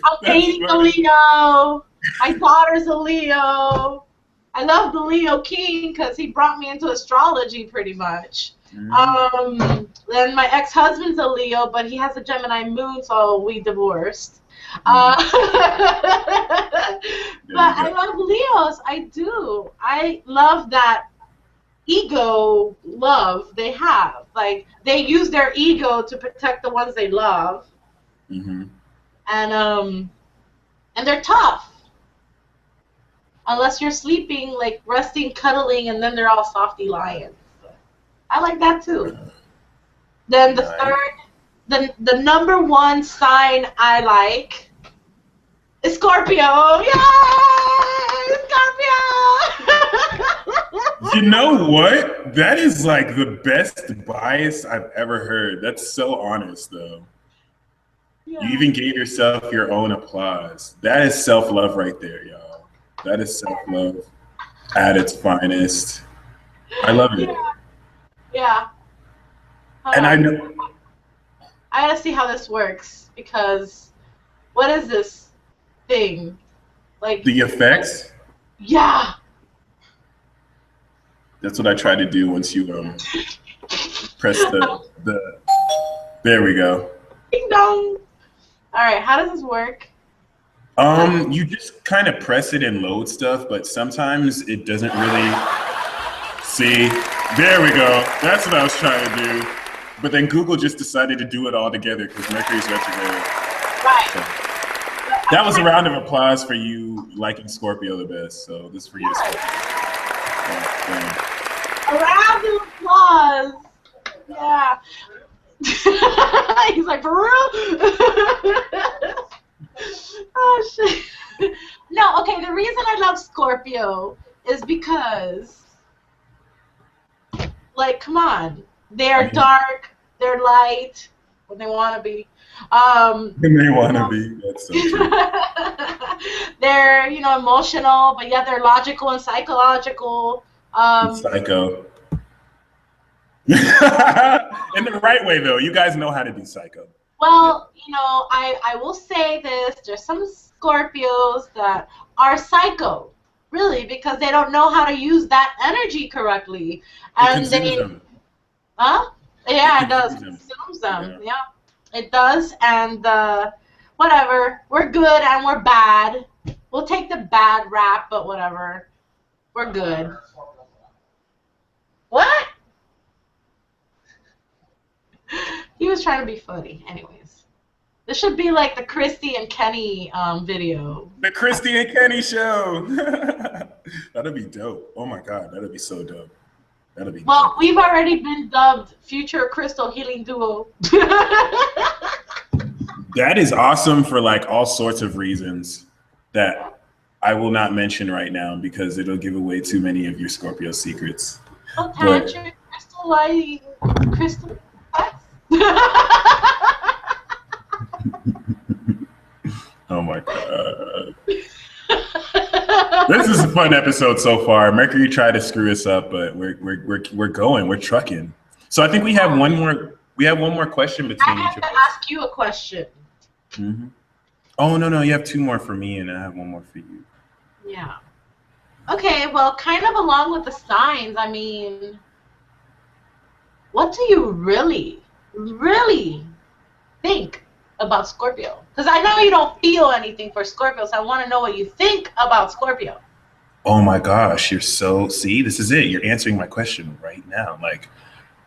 [SPEAKER 2] I'm dating a Leo. My daughter's a Leo. I love the Leo King because he brought me into astrology pretty much. Then my ex-husband's a Leo, but he has a Gemini moon, so we divorced. But I love Leos. I do. I love that ego love they have. Like, they use their ego to protect the ones they love. And they're tough. Unless you're sleeping, like resting, cuddling, and then they're all softy lions. I like that too. Then the third, the number one sign I like is Scorpio. Yay! Scorpio!
[SPEAKER 1] You know what? That is like the best bias I've ever heard. That's so honest, though. Yeah. You even gave yourself your own applause. That is self-love right there, y'all. That is self-love at its finest. I love it.
[SPEAKER 2] Yeah.
[SPEAKER 1] And I know.
[SPEAKER 2] I gotta see how this works because what is this thing? Like
[SPEAKER 1] the effects?
[SPEAKER 2] Yeah.
[SPEAKER 1] That's what I try to do once you press the. There we go.
[SPEAKER 2] Ding dong. All right. How does this work?
[SPEAKER 1] You just kind of press it and load stuff, but sometimes it doesn't really. See, there we go. That's what I was trying to do. But then Google just decided to do it all together because Mercury's retrograde.
[SPEAKER 2] Right.
[SPEAKER 1] So, that was a round of applause for you liking Scorpio the best. So this is for you, Scorpio.
[SPEAKER 2] A round of applause. Yeah. He's like, for real? Oh, shit. No, okay, the reason I love Scorpio is because, like, come on. They're dark, they're light, when they want to be.
[SPEAKER 1] When they want to be, that's so true.
[SPEAKER 2] They're, emotional, but yet they're logical and psychological.
[SPEAKER 1] Psycho. In the right way, though. You guys know how to be psycho.
[SPEAKER 2] Well, I will say this. There's some Scorpios that are psycho, really, because they don't know how to use that energy correctly. And
[SPEAKER 1] them.
[SPEAKER 2] Huh? Yeah, it does. It consumes them. Yeah, it does. And whatever. We're good and we're bad. We'll take the bad rap, but whatever. We're good. What? He was trying to be funny. Anyways. This should be like the Christy and Kenny video.
[SPEAKER 1] The Christy and Kenny show. That'd be dope. Oh my God, that'd be so dope. That'd be dope.
[SPEAKER 2] We've already been dubbed Future Crystal Healing Duo.
[SPEAKER 1] That is awesome for like all sorts of reasons that I will not mention right now because it'll give away too many of your Scorpio secrets.
[SPEAKER 2] Oh, Tantric, Crystal Lighting, Crystal.
[SPEAKER 1] Oh my God. This is a fun episode so far. Mercury tried to screw us up, but we're going. We're trucking. So I think we have one more. We have one more question between
[SPEAKER 2] I
[SPEAKER 1] each
[SPEAKER 2] have
[SPEAKER 1] of
[SPEAKER 2] to
[SPEAKER 1] us.
[SPEAKER 2] ask you a question.
[SPEAKER 1] Mm-hmm. Oh no, you have two more for me, and I have one more for you.
[SPEAKER 2] Yeah. Okay, well, kind of along with the signs, I mean, what do you really, really think about Scorpio? Because I know you don't feel anything for Scorpio, so I want to know what you think about Scorpio.
[SPEAKER 1] Oh my gosh, see, this is it. You're answering my question right now. Like,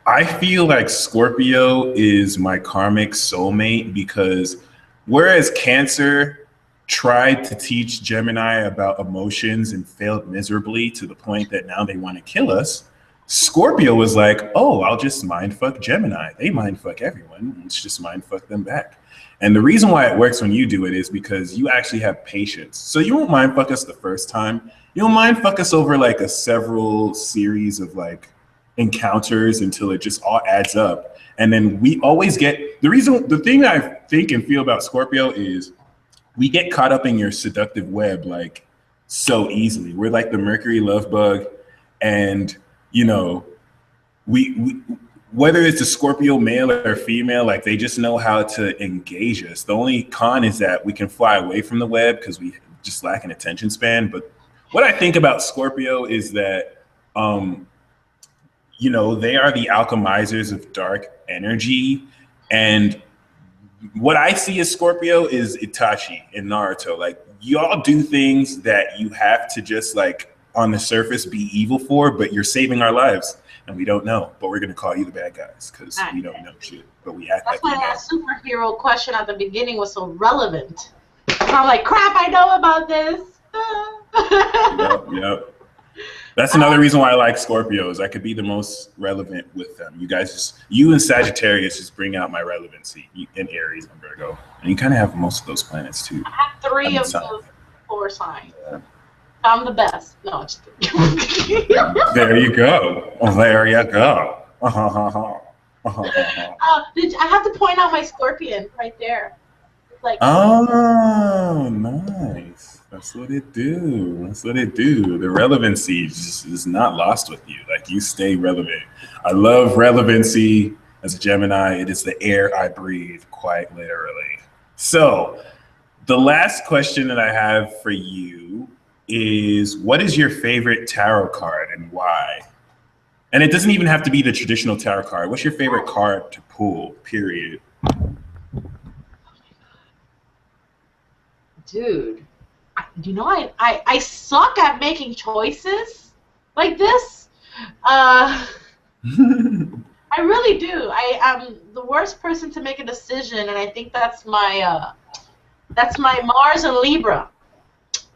[SPEAKER 1] I feel like Scorpio is my karmic soulmate because whereas Cancer tried to teach Gemini about emotions and failed miserably to the point that now they want to kill us, Scorpio was like, oh, I'll just mind fuck Gemini. They mind fuck everyone. Let's just mind fuck them back. And the reason why it works when you do it is because you actually have patience. So you won't mind fuck us the first time. You'll mind fuck us over like a several series of like encounters until it just all adds up. And then we always get the thing I think and feel about Scorpio is we get caught up in your seductive web like so easily. We're like the Mercury love bug, and you know, we whether it's a Scorpio male or female, like they just know how to engage us. The only con is that we can fly away from the web because we just lack an attention span. But what I think about Scorpio is that you know, they are the alchemizers of dark energy. And what I see as Scorpio is Itachi in Naruto. Like, y'all do things that you have to just like on the surface be evil for, but you're saving our lives and we don't know. But we're going to call you the bad guys because we don't know shit. But we act like we know.
[SPEAKER 2] That's why that superhero question at the beginning was so relevant. I'm like, crap, I know about this.
[SPEAKER 1] Yep. That's another reason why I like Scorpios. I could be the most relevant with them. You and Sagittarius just bring out my relevancy. In Aries and Virgo. And you kind of have most of those planets too.
[SPEAKER 2] I have three of those 4 signs. Yeah. I'm the best. No, just kidding.
[SPEAKER 1] There you go. There you go.
[SPEAKER 2] I have to point out my Scorpion right there. Like,
[SPEAKER 1] oh, nice. That's what it do. The relevancy is not lost with you. Like, you stay relevant. I love relevancy as a Gemini. It is the air I breathe, quite literally. So the last question that I have for you is, what is your favorite tarot card and why? And it doesn't even have to be the traditional tarot card. What's your favorite card to pull, period?
[SPEAKER 2] Dude, you know, I suck at making choices like this. I really do. I am the worst person to make a decision, and I think that's my Mars and Libra.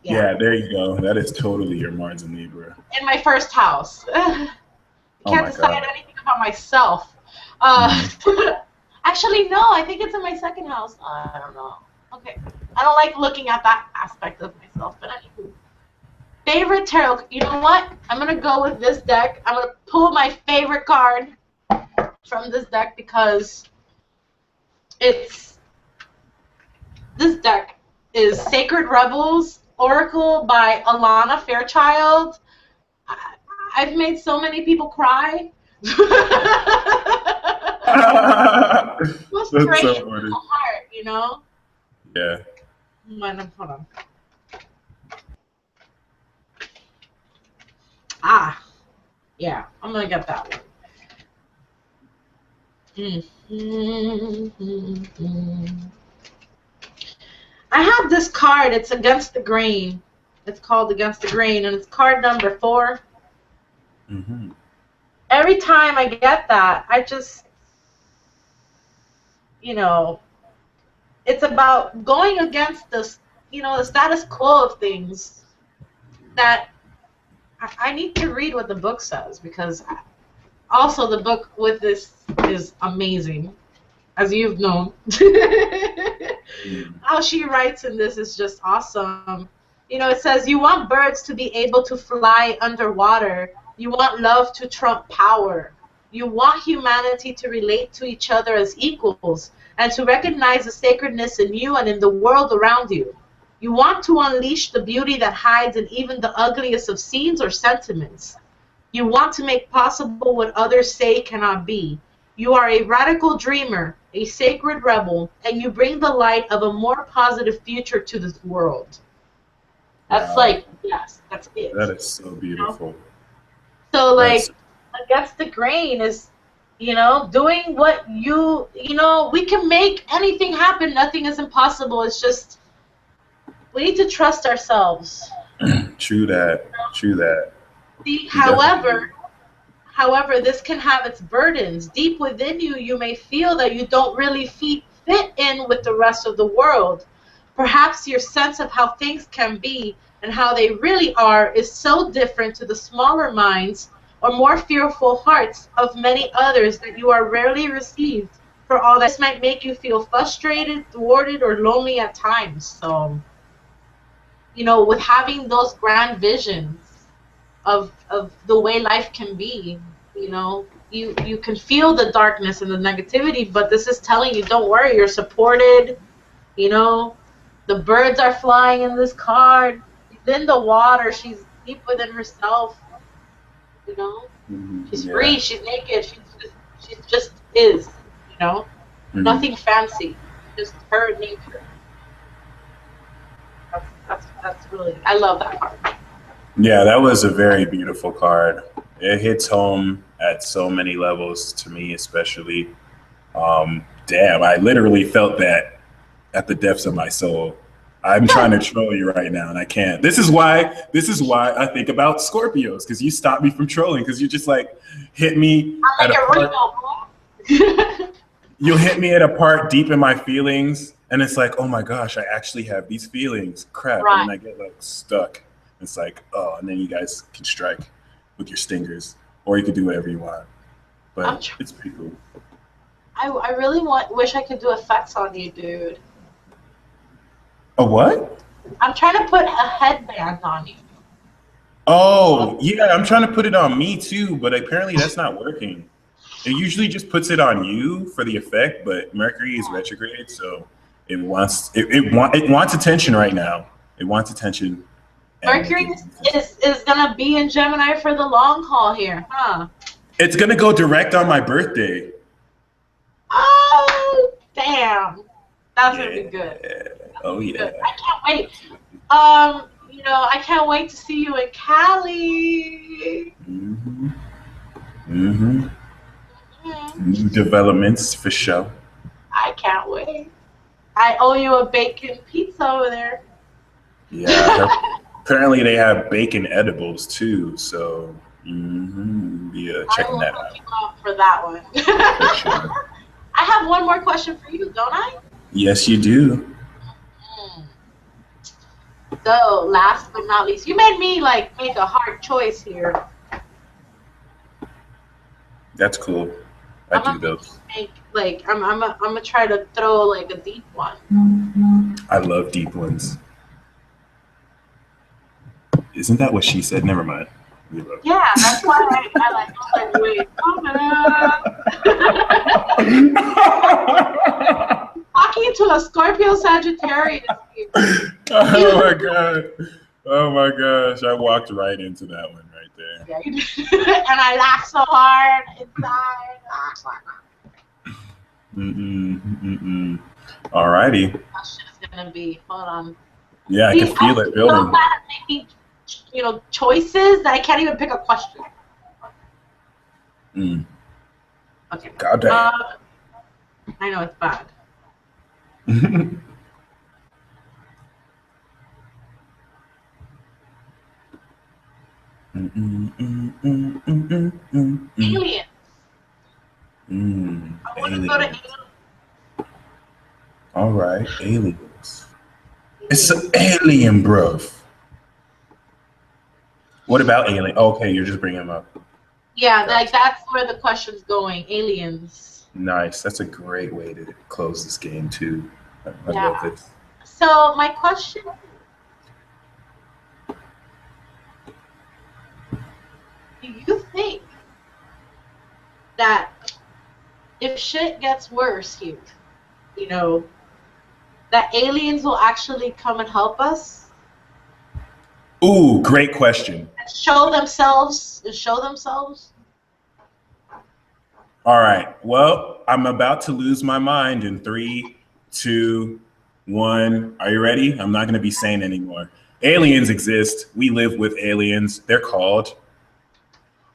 [SPEAKER 1] Yeah, there you go. That is totally your Mars and Libra.
[SPEAKER 2] In my first house. I can't decide anything about myself. Actually, no, I think it's in my second house. I don't know. Okay. I don't like looking at that aspect of myself, but anywho. Favorite tarot, you know what? I'm going to go with this deck. I'm going to pull my favorite card from this deck because this deck is Sacred Rebels Oracle by Alana Fairchild. I've made so many people cry. That's straight so in the heart, you know?
[SPEAKER 1] Yeah.
[SPEAKER 2] Hold on. Ah, yeah, I'm gonna get that one. I have this card. It's Against the Grain. It's called Against the Grain, and it's card number 4. Every time I get that, I just, you know, it's about going against the status quo of things. That I need to read what the book says, because also the book with this is amazing, as you've known. How she writes in this is just awesome. You know, it says, you want birds to be able to fly underwater. You want love to trump power. You want humanity to relate to each other as equals and to recognize the sacredness in you and in the world around you. You want to unleash the beauty that hides in even the ugliest of scenes or sentiments. You want to make possible what others say cannot be. You are a radical dreamer, a sacred rebel, and you bring the light of a more positive future to this world. That's
[SPEAKER 1] Wow.
[SPEAKER 2] like, yes, that's it.
[SPEAKER 1] That is so beautiful.
[SPEAKER 2] So,
[SPEAKER 1] That's
[SPEAKER 2] like, against the grain is, doing what we can make anything happen. Nothing is impossible. It's just, we need to trust ourselves.
[SPEAKER 1] true that. True that.
[SPEAKER 2] See,
[SPEAKER 1] You definitely
[SPEAKER 2] however, this can have its burdens. Deep within you, you may feel that you don't really fit in with the rest of the world. Perhaps your sense of how things can be and how they really are is so different to the smaller minds or more fearful hearts of many others that you are rarely received. For all this might make you feel frustrated, thwarted, or lonely at times. So, with having those grand visions of the way life can be, you can feel the darkness and the negativity, but this is telling you, don't worry, you're supported. The birds are flying in this card. She's in the water. She's deep within herself. She's free.
[SPEAKER 1] yeah.
[SPEAKER 2] She's naked. She just is.
[SPEAKER 1] Mhm.
[SPEAKER 2] Nothing fancy. Just her nature. That's really. I love that card.
[SPEAKER 1] Yeah, that was a very beautiful card. It hits home at so many levels to me, especially. Damn, I literally felt that at the depths of my soul. I'm trying to troll you right now, and I can't. This is why I think about Scorpios, because you stop me from trolling, because you just like hit me
[SPEAKER 2] I
[SPEAKER 1] at a
[SPEAKER 2] like
[SPEAKER 1] part.
[SPEAKER 2] it real.
[SPEAKER 1] You'll hit me at a part deep in my feelings, and it's like, oh my gosh, I actually have these feelings. Crap,
[SPEAKER 2] Right.
[SPEAKER 1] and then I get like stuck. It's like, oh, and then you guys can strike with your stingers, or you can do whatever you want. But it's pretty cool.
[SPEAKER 2] I really wish I could do effects on you, dude.
[SPEAKER 1] A what?
[SPEAKER 2] I'm trying to put a headband on you.
[SPEAKER 1] Oh, yeah, I'm trying to put it on me too, but apparently that's not working. It usually just puts it on you for the effect, but Mercury is retrograde, so it wants attention right now. It wants attention.
[SPEAKER 2] Mercury is gonna be in Gemini for the long haul here, huh?
[SPEAKER 1] It's gonna go direct on my birthday.
[SPEAKER 2] Oh, damn. That's gonna be good.
[SPEAKER 1] Oh yeah.
[SPEAKER 2] Good. I can't wait. I can't wait to see you in Cali.
[SPEAKER 1] Mm-hmm. Mm-hmm. New developments for sure.
[SPEAKER 2] I can't wait. I owe you a bacon pizza over there.
[SPEAKER 1] Yeah. Apparently they have bacon edibles too, so yeah, checking that out.
[SPEAKER 2] I will look you up for that one.
[SPEAKER 1] For sure.
[SPEAKER 2] I have one more question for you, don't I?
[SPEAKER 1] Yes, you do.
[SPEAKER 2] So, last but not least, you made me make a hard choice here.
[SPEAKER 1] That's cool. I do those.
[SPEAKER 2] I'm gonna try to throw a deep one.
[SPEAKER 1] I love deep ones. Isn't that what she said? Never mind.
[SPEAKER 2] Yeah, that's why I was like, wait, talking to a Scorpio Sagittarius here.
[SPEAKER 1] Oh my god. Oh my gosh. I walked right into that one right there.
[SPEAKER 2] Yeah, you did. And I laughed so hard inside.
[SPEAKER 1] Alrighty.
[SPEAKER 2] That shit's gonna be, hold on.
[SPEAKER 1] Yeah, I can feel it building.
[SPEAKER 2] So bad at making, choices that I can't even pick a question. Okay.
[SPEAKER 1] God damn.
[SPEAKER 2] I know it's bad. Aliens. I want to go to aliens.
[SPEAKER 1] All right, aliens. It's an alien, bruv. What about alien? Okay, you're just bringing them up.
[SPEAKER 2] Yeah, that's where the question's going. Aliens.
[SPEAKER 1] Nice. That's a great way to close this game too. I love this.
[SPEAKER 2] So my question: do you think that if shit gets worse here, that aliens will actually come and help us?
[SPEAKER 1] Ooh, great question.
[SPEAKER 2] Show themselves. Show themselves.
[SPEAKER 1] All right. Well, I'm about to lose my mind in 3, 2, 1. Are you ready? I'm not going to be sane anymore. Aliens exist. We live with aliens. They're called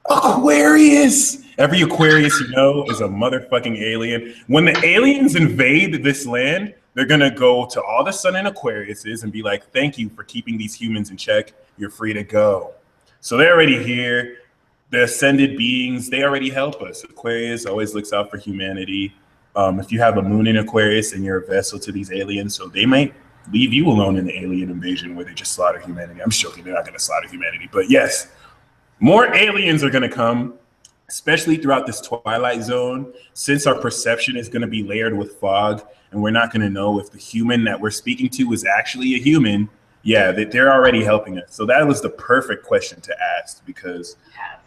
[SPEAKER 1] Aquarius. Every Aquarius you know is a motherfucking alien. When the aliens invade this land, they're going to go to all the sun and Aquariuses and be like, thank you for keeping these humans in check. You're free to go. So they're already here. The ascended beings, they already help us. Aquarius always looks out for humanity. If you have a moon in Aquarius and you're a vessel to these aliens, so they might leave you alone in the alien invasion where they just slaughter humanity. I'm joking, they're not going to slaughter humanity. But yes, more aliens are going to come, especially throughout this twilight zone, since our perception is going to be layered with fog and we're not going to know if the human that we're speaking to is actually a human. Yeah, they're already helping us. So that was the perfect question to ask, because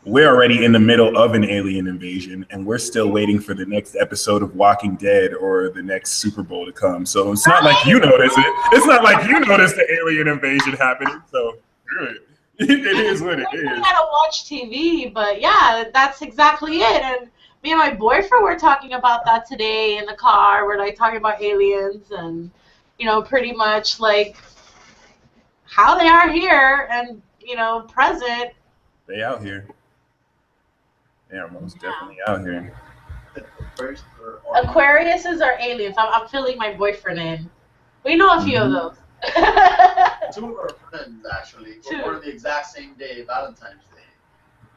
[SPEAKER 1] we're already in the middle of an alien invasion and we're still waiting for the next episode of Walking Dead or the next Super Bowl to come. So it's not like you notice it. It's not like you notice the alien invasion happening. So it is what it is.
[SPEAKER 2] I gotta watch TV, but yeah, that's exactly it. And me and my boyfriend were talking about that today in the car. We're like talking about aliens and, you know, pretty much like how they are here and, you know, present.
[SPEAKER 1] They out here. They are most definitely out here.
[SPEAKER 2] Aquariuses are aliens. I'm filling my boyfriend in. We know a few of those.
[SPEAKER 3] 2 of our friends actually were born the exact same day, Valentine's Day.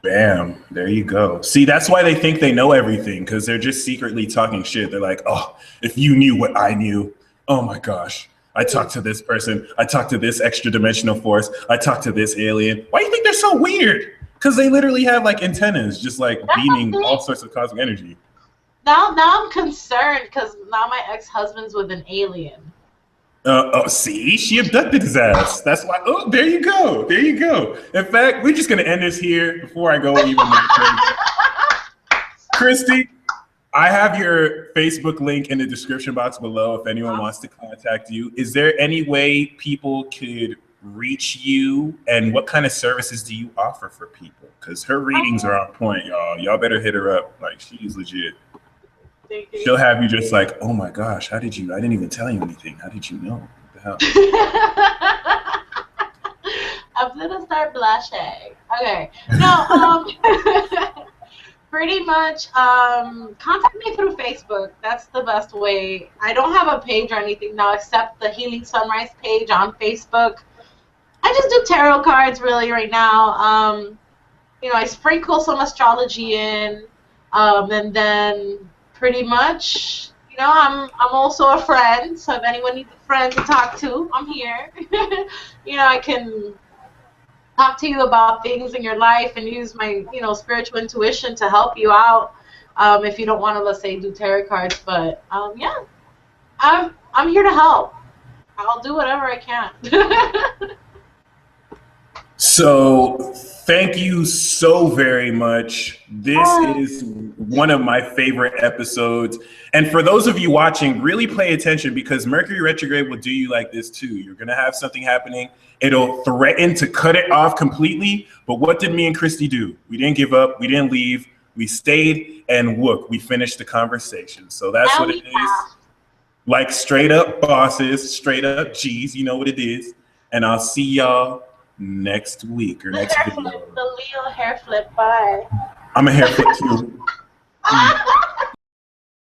[SPEAKER 1] Bam, there you go. See, that's why they think they know everything, because they're just secretly talking shit. They're like, oh, if you knew what I knew, oh my gosh. I talked to this person. I talked to this extra dimensional force. I talked to this alien. Why do you think they're so weird? Because they literally have like antennas, just like beaming all sorts of cosmic energy.
[SPEAKER 2] Now I'm concerned because now my ex-husband's with an alien.
[SPEAKER 1] Oh, see, she abducted his ass. That's why. Oh, there you go. There you go. In fact, we're just gonna end this here before I go even more crazy. Christy, I have your Facebook link in the description box below if anyone wants to contact you. Is there any way people could reach you, and what kind of services do you offer for people? Because her readings are on point, y'all. Y'all better hit her up. Like, she's legit. She'll have you just like, oh my gosh, how did you? I didn't even tell you anything. How did you know? What the hell?
[SPEAKER 2] I'm gonna start blushing. Okay. No, pretty much contact me through Facebook. That's the best way. I don't have a page or anything now except the Healing Sunrise page on Facebook. I just do tarot cards really right now. You know, I sprinkle some astrology in, and then pretty much, you know, I'm also a friend. So if anyone needs a friend to talk to, I'm here. You know, I can talk to you about things in your life and use my, you know, spiritual intuition to help you out. If you don't want to, let's say, do tarot cards, but yeah, I'm here to help. I'll do whatever I can.
[SPEAKER 1] So thank you so very much. This is one of my favorite episodes. And for those of you watching, really pay attention, because Mercury retrograde will do you like this too. You're going to have something happening. It'll threaten to cut it off completely. But what did me and Christy do? We didn't give up. We didn't leave. We stayed, and look, we finished the conversation. So that's what it is. Like straight up bosses, straight up G's, you know what it is. And I'll see y'all next week or next video.
[SPEAKER 2] The Leo hair flip. Bye.
[SPEAKER 1] I'm a hair flip too.